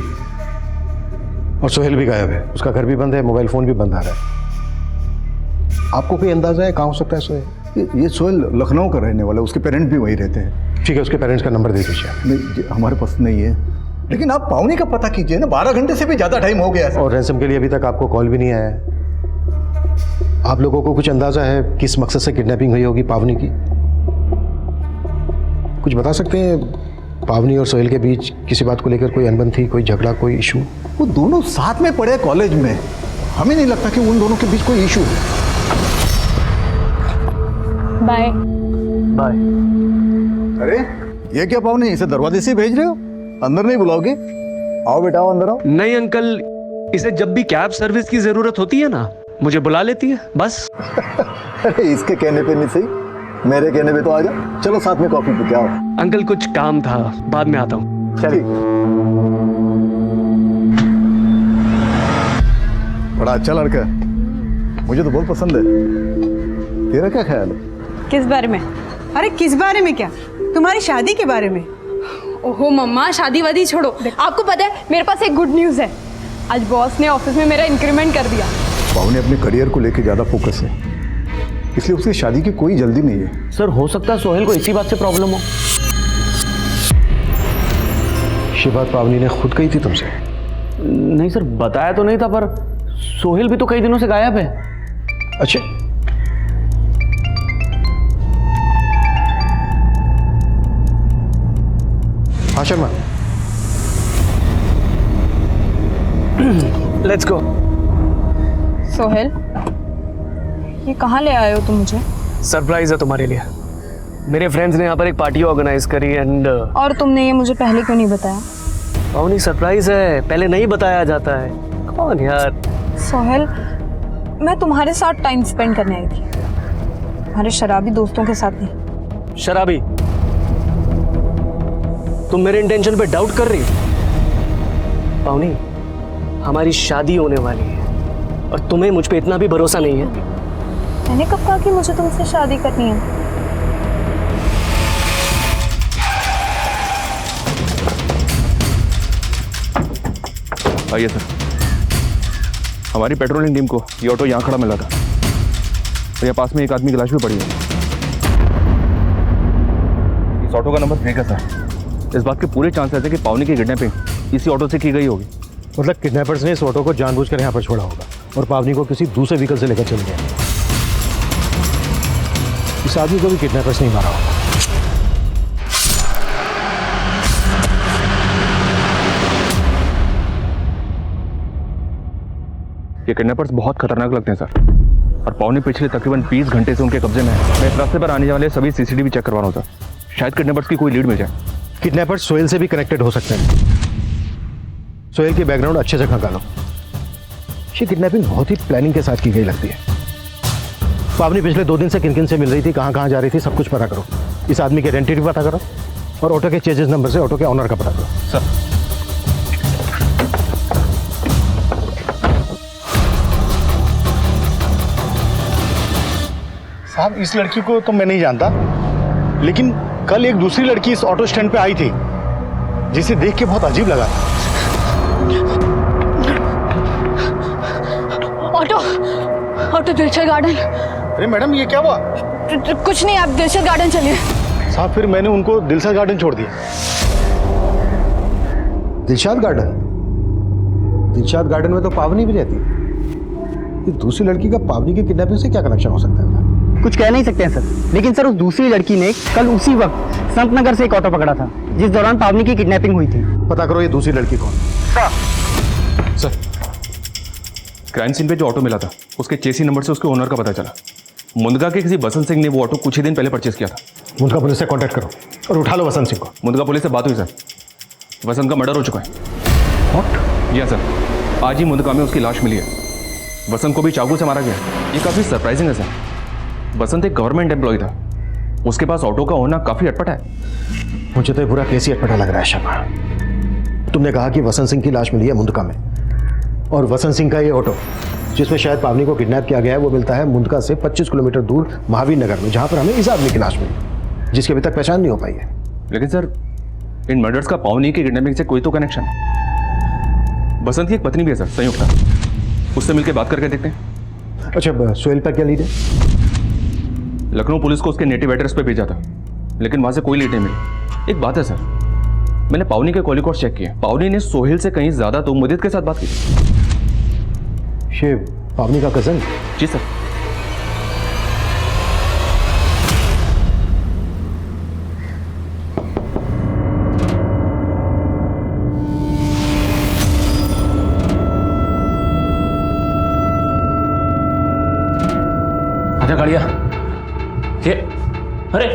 और सोहेल भी गायब है, उसका घर भी बंद है, मोबाइल फोन भी बंद आ रहा है। आपको कोई अंदाजा है कहाँ हो सकता है सोहेल? ये सोहेल लखनऊ का रहने वाला है, उसके पेरेंट्स भी वहीं रहते हैं। ठीक है, उसके पेरेंट्स का नंबर दे दीजिए। नहीं, हमारे पास नहीं है, लेकिन आप पावनी का पता कीजिए ना, 12 घंटे से भी ज़्यादा टाइम हो गया है। और रैंसम के लिए अभी तक आपको कॉल भी नहीं आया है। आप लोगों को कुछ अंदाजा है किस मकसद से किडनैपिंग हुई होगी पावनी की? कुछ बता सकते हैं? पावनी और सोहेल के बीच किसी बात को लेकर कोई अनबन थी, कोई झगड़ा, कोई इशू? वो दोनों साथ में पढ़े कॉलेज में, हमें नहीं लगता कि उन दोनों के बीच कोई इशू है। Bye bye. अरे ये क्या पावनी, इसे दरवाजे से भेज रहे हो? अंदर नहीं बुलाओगे? आओ बेटा, आओ अंदर आओ। नहीं अंकल, इसे जब भी कैब सर्विस की जरूरत होती है ना, मुझे बुला लेती है बस। अरे इसके कहने पे नहीं सही, मेरे कहने पे तो आ जा। चलो साथ में कॉफी पी के आओ। अंकल कुछ काम था, बाद में आता हूँ। चलिए। बड़ा अच्छा लड़का है, मुझे तो बहुत पसंद है। तेरा क्या ख्याल है? किस बारे में? अरे किस बारे में क्या, तुम्हारी शादी के बारे में। ओहो मम्मा, शादी वादी छोड़ो। आपको पता है मेरे पास एक गुड न्यूज़ है। आज बॉस ने ऑफिस में मेरा इंक्रीमेंट कर दिया। पावनी अपने करियर को लेकर ज्यादा फोकस है, इसलिए उसकी शादी की कोई जल्दी नहीं है। सर, हो सकता है सोहेल को इसी बात से प्रॉब्लम हो। ये बात पावनी ने खुद कही थी तुमसे? नहीं सर, बताया तो नहीं था, पर सोहेल भी तो कई दिनों से गायब है। अच्छा, हाँ शर्मा, लेट्स गो। सोहेल, ये कहाँ ले आए हो तुम मुझे? सरप्राइज है तुम्हारे लिए। मेरे फ्रेंड्स ने यहाँ पर एक पार्टी ऑर्गेनाइज करी एंड और तुमने ये मुझे पहले क्यों नहीं बताया? पावनी, सरप्राइज है, पहले नहीं बताया जाता है। कौन यार? सोहेल, मैं तुम्हारे साथ टाइम स्पेंड करने आई थी, तुम्हारे शराबी दोस्तों के साथ नहीं। शराबी? तुम मेरे इंटेंशन पे डाउट कर रही हो? पावनी, हमारी शादी होने वाली है और तुम्हें मुझ पे इतना भी भरोसा नहीं है। मैंने कब कहा कि मुझे तुमसे शादी करनी है? आइए सर, हमारी पेट्रोलिंग टीम को ये ऑटो यहाँ खड़ा मिला था और यहाँ पास में एक आदमी की लाश भी पड़ी है। इस ऑटो का नंबर फेक है सर। इस बात के पूरे चांसेस है कि पावनी की किडनैपिंग इसी ऑटो से की गई होगी। मतलब किडनैपर्स ने इस ऑटो को जानबूझकर यहाँ पर छोड़ा होगा और पावनी को किसी दूसरे व्हीकल से लेकर चले गए। इस आदमी को भी किडनैपर्स नहीं मारा होगा। ये किडनैपर्स बहुत खतरनाक लगते हैं सर, और पावनी पिछले तकरीबन 20 घंटे से उनके कब्जे में है। मैं इस रास्ते पर आने वाले सभी सीसीटीवी चेक करवा रहा हूँ सर, शायद किडनैपर्स की कोई लीड मिल जाए। किडनैपर्स सोहेल से भी कनेक्टेड हो सकते हैं। सोहेल की बैकग्राउंड अच्छे से खंगालो। ये किडनैपिंग बहुत ही प्लानिंग के साथ की गई लगती है। पावनी पिछले 2 दिन से किन किन से मिल रही थी, कहाँ कहाँ जा रही थी, सब कुछ पता करो। इस आदमी के आइडेंटिटी पता करो और ऑटो के चेजेस नंबर से ऑटो के ऑनर का पता करो। सर, साहब, इस लड़की को तो मैं नहीं जानता, लेकिन कल एक दूसरी लड़की इस ऑटो स्टैंड पे आई थी जिसे देख के बहुत अजीब लगा। Auto, auto Dilshad Garden. अरे मैडम, ये क्या हुआ? कुछ नहीं, आप दिलशद गार्डन चलिए। साहब, फिर मैंने उनको दिलशद गार्डन छोड़ दिया। दिलशद गार्डन? दिलशद गार्डन में तो पावनी भी रहती है। ये दूसरी लड़की का पावनी की किडनैपिंग से क्या कनेक्शन हो सकता है? कुछ कह नहीं सकते हैं सर, लेकिन सर उस दूसरी लड़की ने कल उसी वक्त संत नगर से एक ऑटो पकड़ा था जिस दौरान पावनी की किडनैपिंग हुई थी। पता करो ये दूसरी लड़की कौन? सर, क्राइम सीन पे जो ऑटो मिला था उसके चेसी नंबर से उसके ओनर का पता चला। मुंदगा के किसी बसंत सिंह ने वो ऑटो कुछ ही दिन पहले परचेस किया था। मुंदगा पुलिस से कांटेक्ट करो और उठा लो वसंत सिंह को। मुंदगा पुलिस से बात हुई सर, वसंत का मर्डर हो चुका है। व्हाट? यस सर, आज ही मुंदका में उसकी लाश मिली है। वसंत को भी चाकू से मारा गया। ये काफी सरप्राइजिंग है सर। वसंत एक गवर्नमेंट एम्प्लॉय था, उसके पास ऑटो का होना काफी अटपटा है। मुझे तो ये पूरा केस ही अटपटा लग रहा है शर्मा। तुमने कहा कि वसंत सिंह की लाश मिली है मुंदका में, और वसंत सिंह का ये ऑटो जिसमें शायद पावनी को किडनैप किया गया है वो मिलता है मुंदका से 25 किलोमीटर दूर महावीर नगर में, जहां पर हमें इस आदमी की लाश मिली जिसकी अभी तक पहचान नहीं हो पाई है। लेकिन सर इन मर्डर्स का पावनी की किडनैपिंग से कोई तो कनेक्शन है। वसंत की एक पत्नी भी है सर, संयुक्ता, उससे मिलकर बात करके देखते हैं। अच्छा, सोहेल पर क्या लीड है? लखनऊ पुलिस को उसके नेटिव एड्रेस पे भेजा था, लेकिन वहां से कोई लीड नहीं मिली। एक बात है सर, मैंने पावनी के कॉल रिकॉर्ड चेक किए, पावनी ने सोहेल से कहीं ज्यादा तो मुदित के साथ बात की। ये पावनी का कजन? जी सर। आजा गाड़िया। ये अरे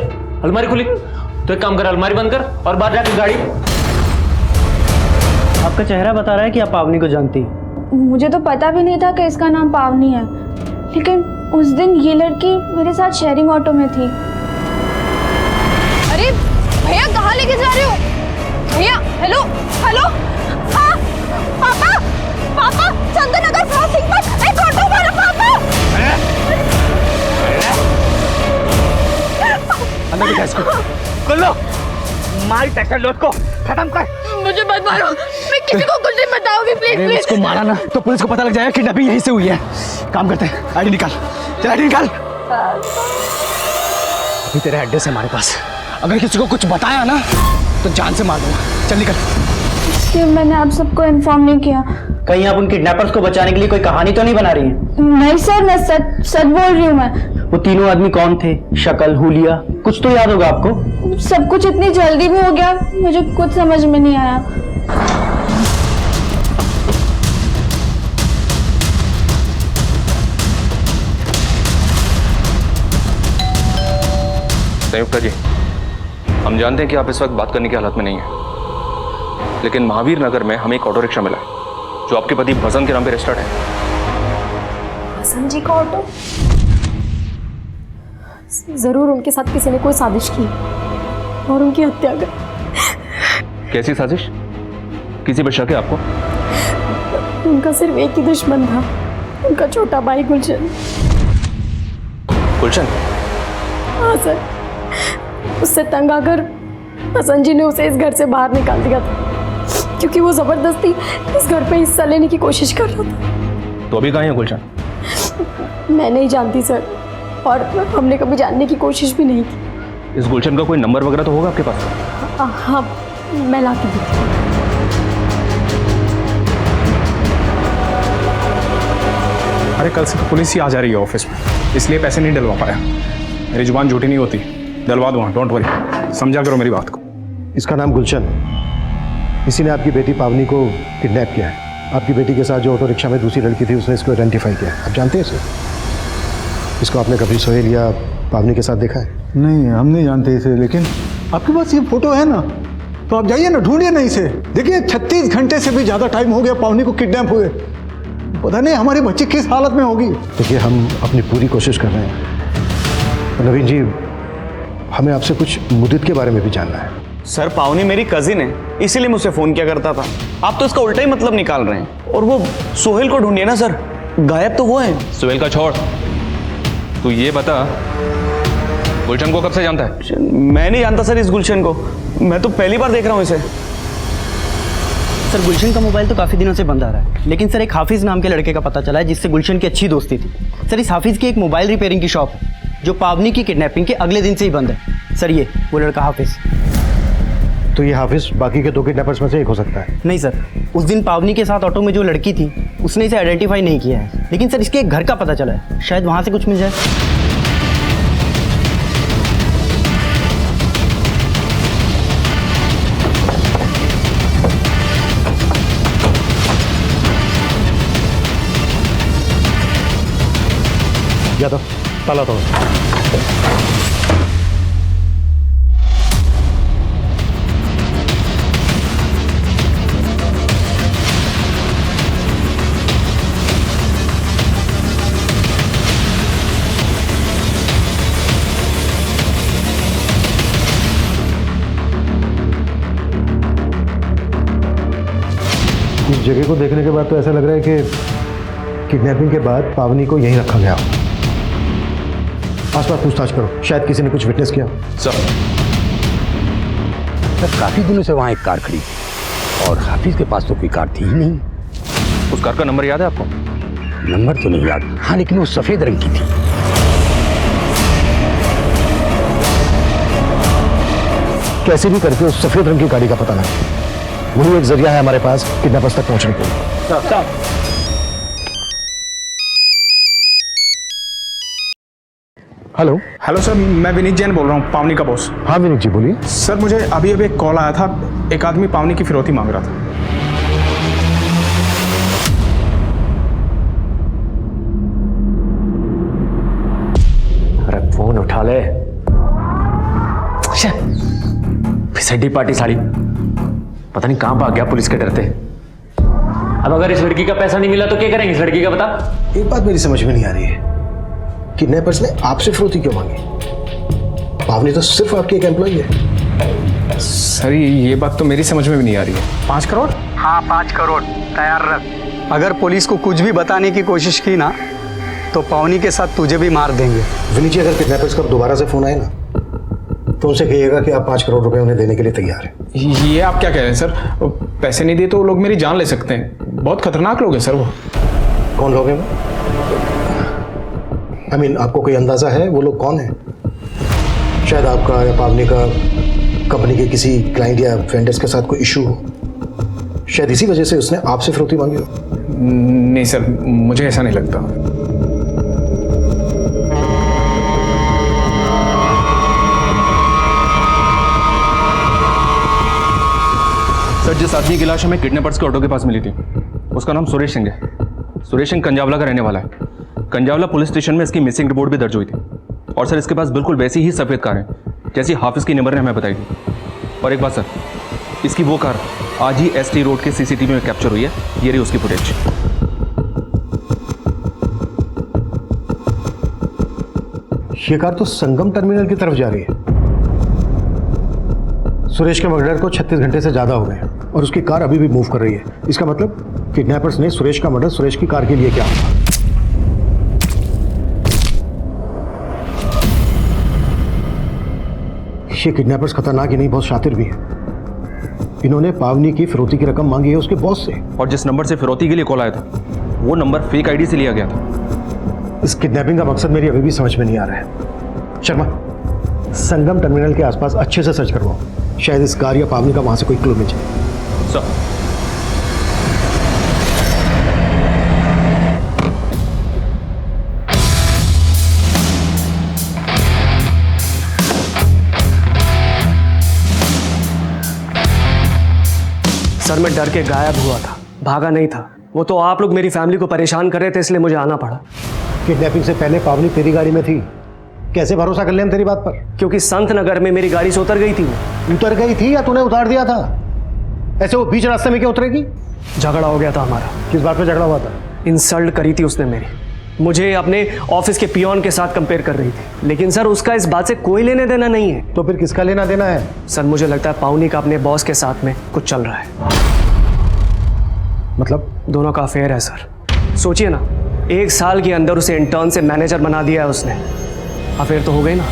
अलमारी खुली, तो एक काम कर, अलमारी बंद कर और बाहर जाकर गाड़ी। आपका चेहरा बता रहा है कि आप पावनी को जानती। मुझे तो पता भी नहीं था कि इसका नाम पावनी है, लेकिन उस दिन ये लड़की मेरे साथ शेयरिंग ऑटो में थी। अरे भैया कहाँ लेके जा रहे हो? भैया हेलो हेलो, हाँ पापा, पापा चंदन नगर क्रॉसिंग पर एक ऑटो वाला पापा। अंदर बिठा इसको, कर लो, मार टक्कर लोट को खत्म कर। मुझे मत मारो, मैं किसी को कुछ नहीं बताऊंगी, प्लीज प्लीज। इसको मारा ना तो पुलिस को पता लग जाएगा किडनैपिंग यहीं से हुई है। काम करते हैं, आईडी निकाल, चल आईडी निकाल। अभी तेरा एड्रेस है हमारे पास, अगर किसी को कुछ बताया ना तो जान से मार दूंगा। चल निकल। इसलिए मैंने आप सबको इन्फॉर्म नहीं किया। कहीं आप उन किडनैपर्स को बचाने के लिए कोई कहानी तो नहीं बना रही हैं? नहीं सर, मैं सच सच बोल रही हूँ। मैं वो तीनों आदमी कौन थे? शक्ल, हुलिया, कुछ तो याद होगा आपको? सब कुछ इतनी जल्दी में हो गया, मुझे कुछ समझ में नहीं आया। संयुक्ता जी, हम जानते हैं कि आप इस वक्त बात करने की हालत में नहीं है, लेकिन महावीर नगर में हमें एक ऑटो रिक्शा मिला है जो आपके पति वसंत के नाम पे रजिस्टर्ड है। वसंत जी का ऑटो? जरूर उनके साथ किसी ने कोई साजिश की और उनकी हत्या कर। कैसी साजिश? किसी पर शक है आपको? उनका सिर्फ एक ही दुश्मन था, उनका छोटा भाई गुलशन। गुलशन? हाँ सर, उससे तंग आकर वसंत जी ने उसे इस घर से बाहर निकाल दिया था, क्योंकि वो जबरदस्ती इस घर पे हिस्सा लेने की कोशिश कर रहा था। तो अभी कहाँ है गुलशन? मैं नहीं जानती सर, और हमने कभी जानने की कोशिश भी नहीं की। इस गुलशन का कोई नंबर वगैरह तो होगा आपके पास? हाँ, मैं ला के देती हूँ। अरे कल से तो पुलिस ही आ जा रही है ऑफिस में, इसलिए पैसे नहीं डलवा पाया। मेरी जुबान झूठी नहीं होती, डलवा दूंगा, डोंट वरी, समझा करो मेरी बात को। इसका नाम गुलशन, इसी ने आपकी बेटी पावनी को किडनैप किया है। आपकी बेटी के साथ जो ऑटो रिक्शा में दूसरी लड़की थी उसने इसको आइडेंटिफाई किया। आप जानते हैं इसे? इसको आपने कभी सोहेल या पावनी के साथ देखा है? नहीं, हम नहीं जानते इसे, लेकिन आपके पास ये फोटो है ना, तो आप जाइए ना, ढूंढिए ना इसे। देखिए 36 घंटे से भी ज़्यादा टाइम हो गया पावनी को किडनैप हुए। पता नहीं हमारी बच्ची किस हालत में होगी। देखिए, हम अपनी पूरी कोशिश कर रहे हैं। नवीन जी, हमें आपसे कुछ मुदित के बारे में भी जानना है। सर, पावनी मेरी कजिन है, इसीलिए मुझसे फोन किया करता था। आप तो इसका उल्टा ही मतलब निकाल रहे हैं। और वो सोहेल को ढूंढिए ना सर, गायब तो वो है। सोहेल का छोड़, तू ये बता गुलशन को कब से जानता है? मैं नहीं जानता सर इस गुलशन को, मैं तो पहली बार देख रहा हूँ इसे। सर, गुलशन का मोबाइल तो काफ़ी दिनों से बंद आ रहा है, लेकिन सर एक हाफिज़ नाम के लड़के का पता चला है जिससे गुलशन की अच्छी दोस्ती थी। सर, इस हाफिज़ की एक मोबाइल रिपेयरिंग की शॉप है जो पावनी की किडनैपिंग के अगले दिन से ही बंद है। सर, ये वो लड़का हाफिज़। तो ये हाफिज़ बाकी के 2 किडनैपर्स में से एक हो सकता है? नहीं सर, उस दिन पावनी के साथ ऑटो में जो लड़की थी उसने इसे आइडेंटिफाई नहीं किया है, लेकिन सर इसके एक घर का पता चला है, शायद वहाँ से कुछ मिल जाए। यादव, ताला तोड़ो। इस जगह को देखने के बाद तो ऐसा लग रहा है कि किडनैपिंग के बाद पावनी को यहीं रखा गया हो। आसपास पूछताछ करो, शायद किसी ने कुछ विटनेस किया। सर काफी दिनों से वहां एक कार खड़ी थी और हाफिज के पास तो कोई कार थी ही नहीं। उस कार का नंबर याद है आपको? नंबर तो नहीं याद, हाँ, लेकिन वो सफेद रंग की थी। कैसे भी करके उस सफेद रंग की गाड़ी का पता लगे, वही एक जरिया है हमारे पास किडनैपर्स तक पहुंचने के लिए। हेलो। हेलो सर, मैं विनीत जैन बोल रहा हूँ, पावनी का बॉस। हाँ विनीत जी बोलिए। सर मुझे अभी एक कॉल आया था, एक आदमी पावनी की फिरौती मांग रहा था। अरे फोन उठा ले। फिसड्डी पार्टी साड़ी, पता नहीं कहां भाग गया पुलिस के डरते। अब अगर इस लड़की का पैसा नहीं मिला तो क्या करेंगे इस लड़की का, बता। एक बात मेरी समझ में नहीं आ रही है, किडनैपर्स ने आपसे फिरौती क्यों मांगी? पावनी तो सिर्फ आपकी एक एम्प्लॉई है। सर ये बात तो मेरी समझ में भी नहीं आ रही है। 5 करोड़? हाँ 5 करोड़ तैयार रख। अगर पुलिस को कुछ भी बताने की कोशिश की ना तो पावनी के साथ तुझे भी मार देंगे। विनीत जी, अगर किडनैपर्स का दोबारा से फोन आए ना तो उनसे कहिएगा कि आप 5 करोड़ रुपए उन्हें देने के लिए तैयार हैं। ये आप क्या कह रहे हैं सर? पैसे नहीं दिए तो वो लोग मेरी जान ले सकते हैं, बहुत खतरनाक लोग हैं सर वो। कौन लोग हैं वो? I mean, आपको कोई अंदाजा है वो लोग कौन हैं? शायद आपका या पावनी का कंपनी के किसी क्लाइंट या वेंडर्स के साथ कोई इशू हो, शायद इसी वजह से उसने आपसे फिरौती मांगी हो। नहीं सर, मुझे ऐसा नहीं लगता। सर जिस आदमी की लाश हमें किडनैपर्स के ऑटो के पास मिली थी उसका नाम सुरेश सिंह है। सुरेश सिंह कंजावला का रहने वाला है। कंजावला पुलिस स्टेशन में इसकी मिसिंग रिपोर्ट भी दर्ज हुई थी और सर इसके पास बिल्कुल वैसी ही सफ़ेद कार है जैसी हाफिज की नंबर ने हमें बताई थी। और एक बात सर, इसकी वो कार आज ही ST रोड के CCTV में कैप्चर हुई है। ये रही उसकी फुटेज। ये कार तो संगम टर्मिनल की तरफ जा रही है। सुरेश के मर्डर को 36 घंटे से ज्यादा हो गए और उसकी कार अभी भी मूव कर रही है। इसका मतलब किडनैपर्स ने सुरेश का मर्डर सुरेश की कार के लिए किया होगा। ये किडनैपर्स खतरनाक ही नहीं, बहुत शातिर भी है। इन्होंने पावनी की फिरौती की रकम मांगी है उसके बॉस से। और जिस नंबर से फिरौती के लिए कॉल आया था वो नंबर फेक ID से लिया गया था। इस किडनैपिंग का मकसद मेरी अभी भी समझ में नहीं आ रहा है। शर्मा, संगम टर्मिनल के आसपास अच्छे से सर्च करवाओ, शायद इस कार या पावनी का वहां से कोई क्लू मिल जाए। सर सर मैं डर के गायब हुआ था, भागा नहीं था। वो तो आप लोग मेरी फैमिली को परेशान कर रहे थे इसलिए मुझे आना पड़ा। किडनैपिंग से पहले पावनी तेरी गाड़ी में थी, कैसे भरोसा कर ले हम तेरी बात पर? क्योंकि संत नगर में मेरी गाड़ी से उतर गई थी। वो उतर गई थी या तूने उतार दिया था? ऐसे वो बीच रास्ते में क्या उतरेगी? झगड़ा हो गया था हमारा। किस बात पे झगड़ा हुआ था? इंसल्ट करी थी उसने मेरी, मुझे अपने ऑफिस के पियोन के साथ कंपेयर कर रही थी। लेकिन सर उसका इस बात से कोई लेने देना नहीं है। तो फिर किसका लेना देना है? सर मुझे लगता है पावनी का अपने बॉस के साथ में कुछ चल रहा है। मतलब? दोनों का अफेयर है सर। सोचिए ना, 1 साल के अंदर उसे इंटर्न से मैनेजर बना दिया है उसने। अफेयर तो हो गई ना।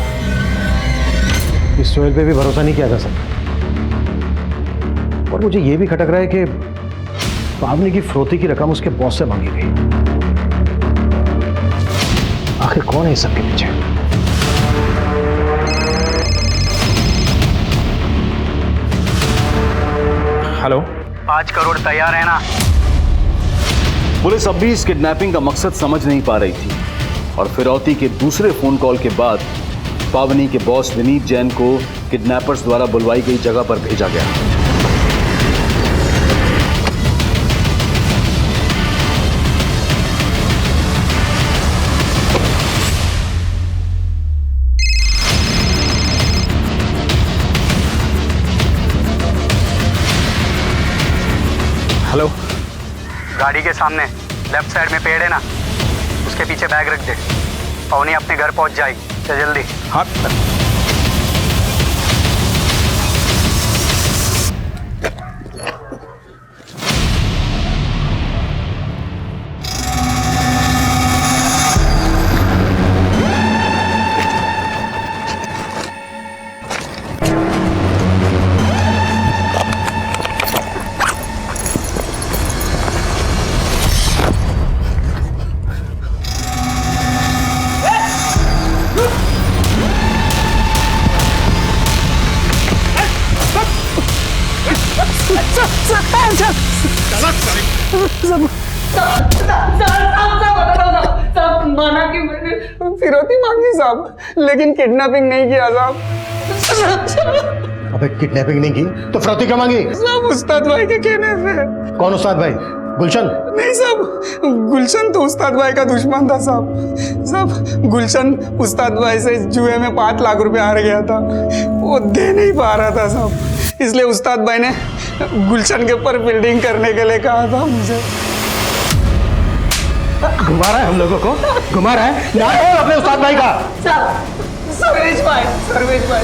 इस सोहेल पे भी भरोसा नहीं किया जा सकता। और मुझे ये भी खटक रहा है कि पावनी की फिरौती की रकम उसके बॉस से मांगी गई। आखिर कौन है इस सब के पीछे? हेलो। 5 करोड़ तैयार है ना? पुलिस अब भी इस किडनैपिंग का मकसद समझ नहीं पा रही थी और फिरौती के दूसरे फोन कॉल के बाद पावनी के बॉस विनीत जैन को किडनैपर्स द्वारा बुलवाई गई जगह पर भेजा गया। हेलो। गाड़ी के सामने लेफ्ट साइड में पेड़ है ना, उसके पीछे बैग रख दे। पावनी अपने घर पहुंच जाएगी, चल जल्दी। हाँ। माना कि मैंने फिरौती मांगी साहब, लेकिन किडनैपिंग नहीं किया साहब। अबे किडनैपिंग नहीं की तो फिरौती क्यों मांगी? साहब उस्ताद भाई के कहने से। कौन उस्ताद भाई? गुलशन? नहीं साहब, गुलशन तो उस्ताद भाई का दुश्मन था साहब। साहब गुलशन उस्ताद भाई से जुए में 5 लाख रुपए हार गया था, वो दे नहीं पा रहा था साहब, इसलिए उस्ताद भाई ने गुलशन के ऊपर बिल्डिंग करने के लिए कहा था मुझे। घुमा रहा है हम लोगों को, घुमा रहा है ना अपने उस्ताद भाई का। सर्वेश भाई, सर्वेश भाई।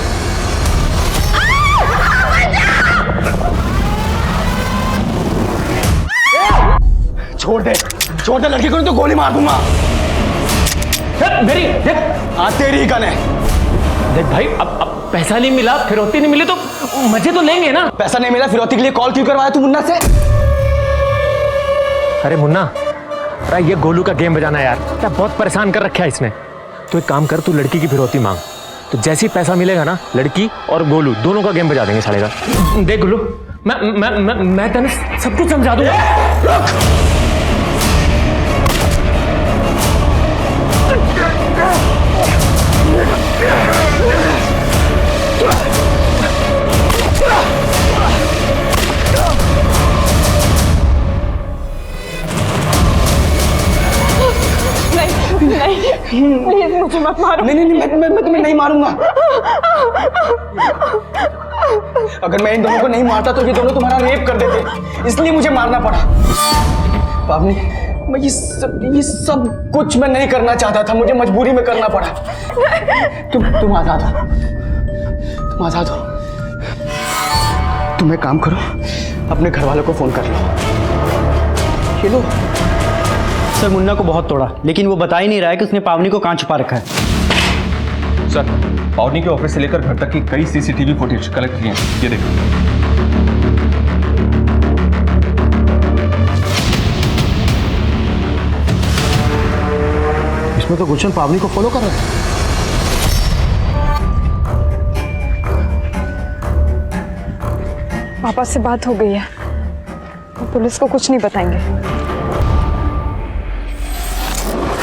छोड़ दे लड़की को, नहीं तो गोली मार दूंगा। मेरी देख, हाँ तेरी ही गन है। देख भाई, अब पैसा नहीं मिला, फिरौती नहीं मिली तो मजे तो लेंगे ना। पैसा नहीं मिला, फिरौती के लिए कॉल क्यों करवाया तू मुन्ना से? अरे मुन्ना, अरे ये गोलू का गेम बजाना यार, क्या बहुत परेशान कर रखा है इसने। तो एक काम कर, तू लड़की की फिरौती मांग, तो जैसे ही पैसा मिलेगा ना, लड़की और गोलू दोनों का गेम बजा देंगे साले का। देख गोलू, मैं तेने सब कुछ समझा दूंगा। नहीं, मुझे मत मारो। नहीं, मैं तुम्हें नहीं मारूंगा। अगर मैं इन दोनों को नहीं मारता तो ये दोनों तुम्हारा रेप कर देते, इसलिए मुझे मारना पड़ा। पावनी, मैं ये सब कुछ मैं नहीं करना चाहता था, मुझे मजबूरी में करना पड़ा। तुम आजाद हो, तुम आजाद हो। तुम एक काम करो, अपने घर वालों को फोन कर लो। ये लो। सर मुन्ना को बहुत तोड़ा, लेकिन वो बता ही नहीं रहा है कि उसने पावनी को कहाँ छुपा रखा है। सर, पावनी के ऑफिस से लेकर घर तक की कई सीसीटीवी फुटेज कलेक्ट किए हैं, ये देखो। इसमें तो गुलशन पावनी को फॉलो कर रहा है। पापा से बात हो गई है, वो पुलिस को कुछ नहीं बताएंगे।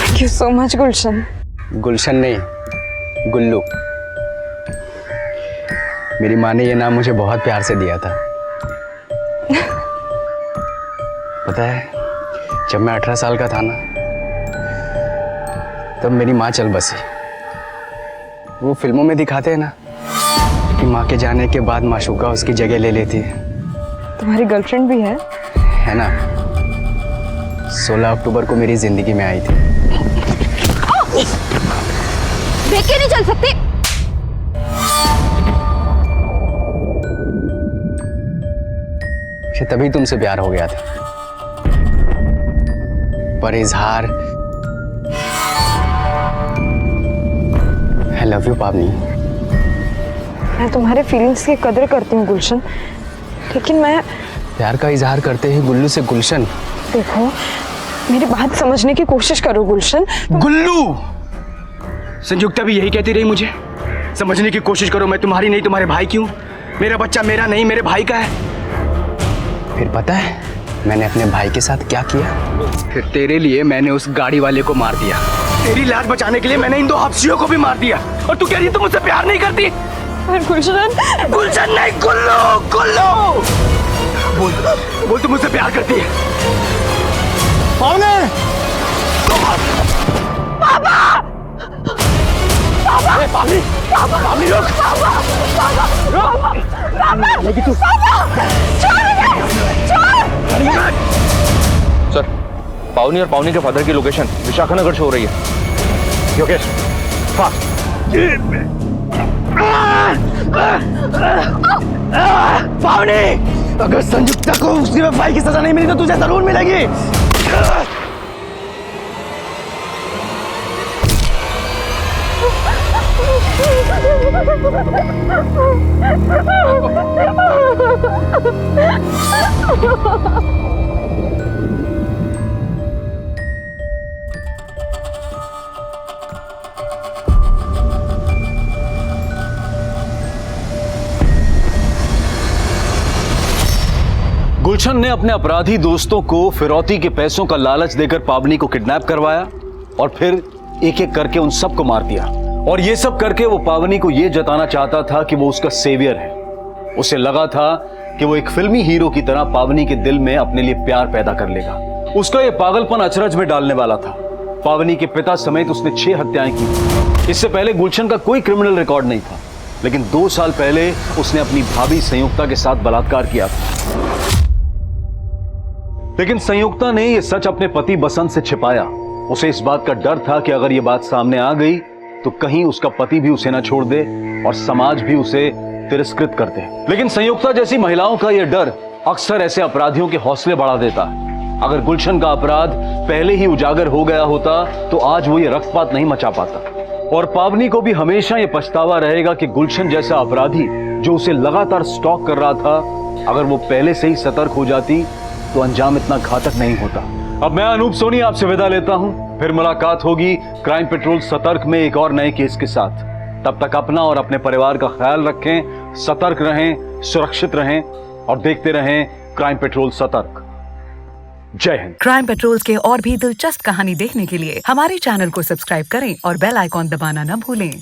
थैंक यू सो मच गुलशन। गुलशन नहीं, गुल्लू। मेरी माँ ने ये नाम मुझे बहुत प्यार से दिया था। पता है, जब मैं 18 साल का था ना, तब मेरी माँ चल बसी। वो फिल्मों में दिखाते हैं ना कि माँ के जाने के बाद माशूका उसकी जगह ले लेती है। तुम्हारी गर्लफ्रेंड भी है ना? 16 अक्टूबर को मेरी जिंदगी में आई थी। देख के नहीं चल सकते। तभी तुमसे प्यार हो गया था, पर इजहार आई लव यू पावनी। मैं तुम्हारे फीलिंग्स की कदर करती हूँ गुलशन, लेकिन मैं प्यार का इजहार करते ही गुल्लू से गुलशन। देखो, मेरी बात समझने की कोशिश करो गुलशन। गुल्लू! संयुक्ता भी यही कहती रही मुझे, समझने की कोशिश करो, मैं तुम्हारी नहीं तुम्हारे भाई की हूं। मेरा बच्चा मेरा नहीं, मेरे भाई का है। फिर पता है मैंने अपने भाई के साथ क्या किया? फिर तेरे लिए मैंने उस गाड़ी वाले को मार दिया। तेरी लाज बचाने के लिए मैंने इन 2 हफ्सियों को भी मार दिया। और तू कह रही है तुम मुझसे प्यार नहीं करती? गुलशन! गुलशन नहीं, गुल्लू! गुल्लू! बोल तुम मुझसे प्यार करती है? पावने! पापा! पावनी! पावनी रुक! लेकिन तू सर, पावनी और पावनी के फादर की लोकेशन विशाखानगर शो हो रही है। योगेश, फास्ट! पावनी! अगर संयुक्ता को उसकी वफाई की सजा नहीं मिली तो तुझे जरूर मिलेगी। गुलशन ने अपने अपराधी दोस्तों को फिरौती के पैसों का लालच देकर पावनी को किडनैप करवाया और फिर एक एक करके उन सबको मार दिया। और ये सब करके वो पावनी को ये जताना चाहता था कि वो उसका सेवियर है। उसे लगा था कि वो एक फिल्मी हीरो की तरह पावनी के दिल में अपने लिए प्यार पैदा कर लेगा। उसका ये पागलपन अचरज में डालने वाला था। पावनी के पिता समेत उसने 6 हत्याएं की। इससे पहले गुलशन का कोई क्रिमिनल रिकॉर्ड नहीं था, लेकिन 2 साल पहले उसने अपनी भाभी संयुक्ता के साथ बलात्कार किया था। लेकिन संयुक्ता ने यह सच अपने पति बसंत से छिपाया। उसे इस बात का डर था कि अगर यह बात सामने आ गई तो कहीं उसका पति भी उसे न छोड़ दे और समाज भी उसे तिरस्कृत कर दे। लेकिन संयुक्ता जैसी महिलाओं का यह डर अक्सर ऐसे अपराधियों के हौसले बढ़ा देता है। अगर गुलशन का अपराध पहले ही उजागर हो गया होता तो आज वो ये रक्तपात नहीं मचा पाता। और पावनी को भी हमेशा ये पछतावा रहेगा कि गुलशन जैसा अपराधी जो उसे लगातार स्टॉक कर रहा था, अगर वो पहले से ही सतर्क हो जाती तो अंजाम इतना घातक नहीं होता। अब मैं अनूप सोनी आपसे विदा लेता हूं। फिर मुलाकात होगी क्राइम पेट्रोल सतर्क में एक और नए केस के साथ। तब तक अपना और अपने परिवार का ख्याल रखें, सतर्क रहें, सुरक्षित रहें और देखते रहें क्राइम पेट्रोल सतर्क। जय हिंद। क्राइम पेट्रोल के और भी दिलचस्प कहानी देखने के लिए हमारे चैनल को सब्सक्राइब करें और बेल आइकॉन दबाना न भूलें।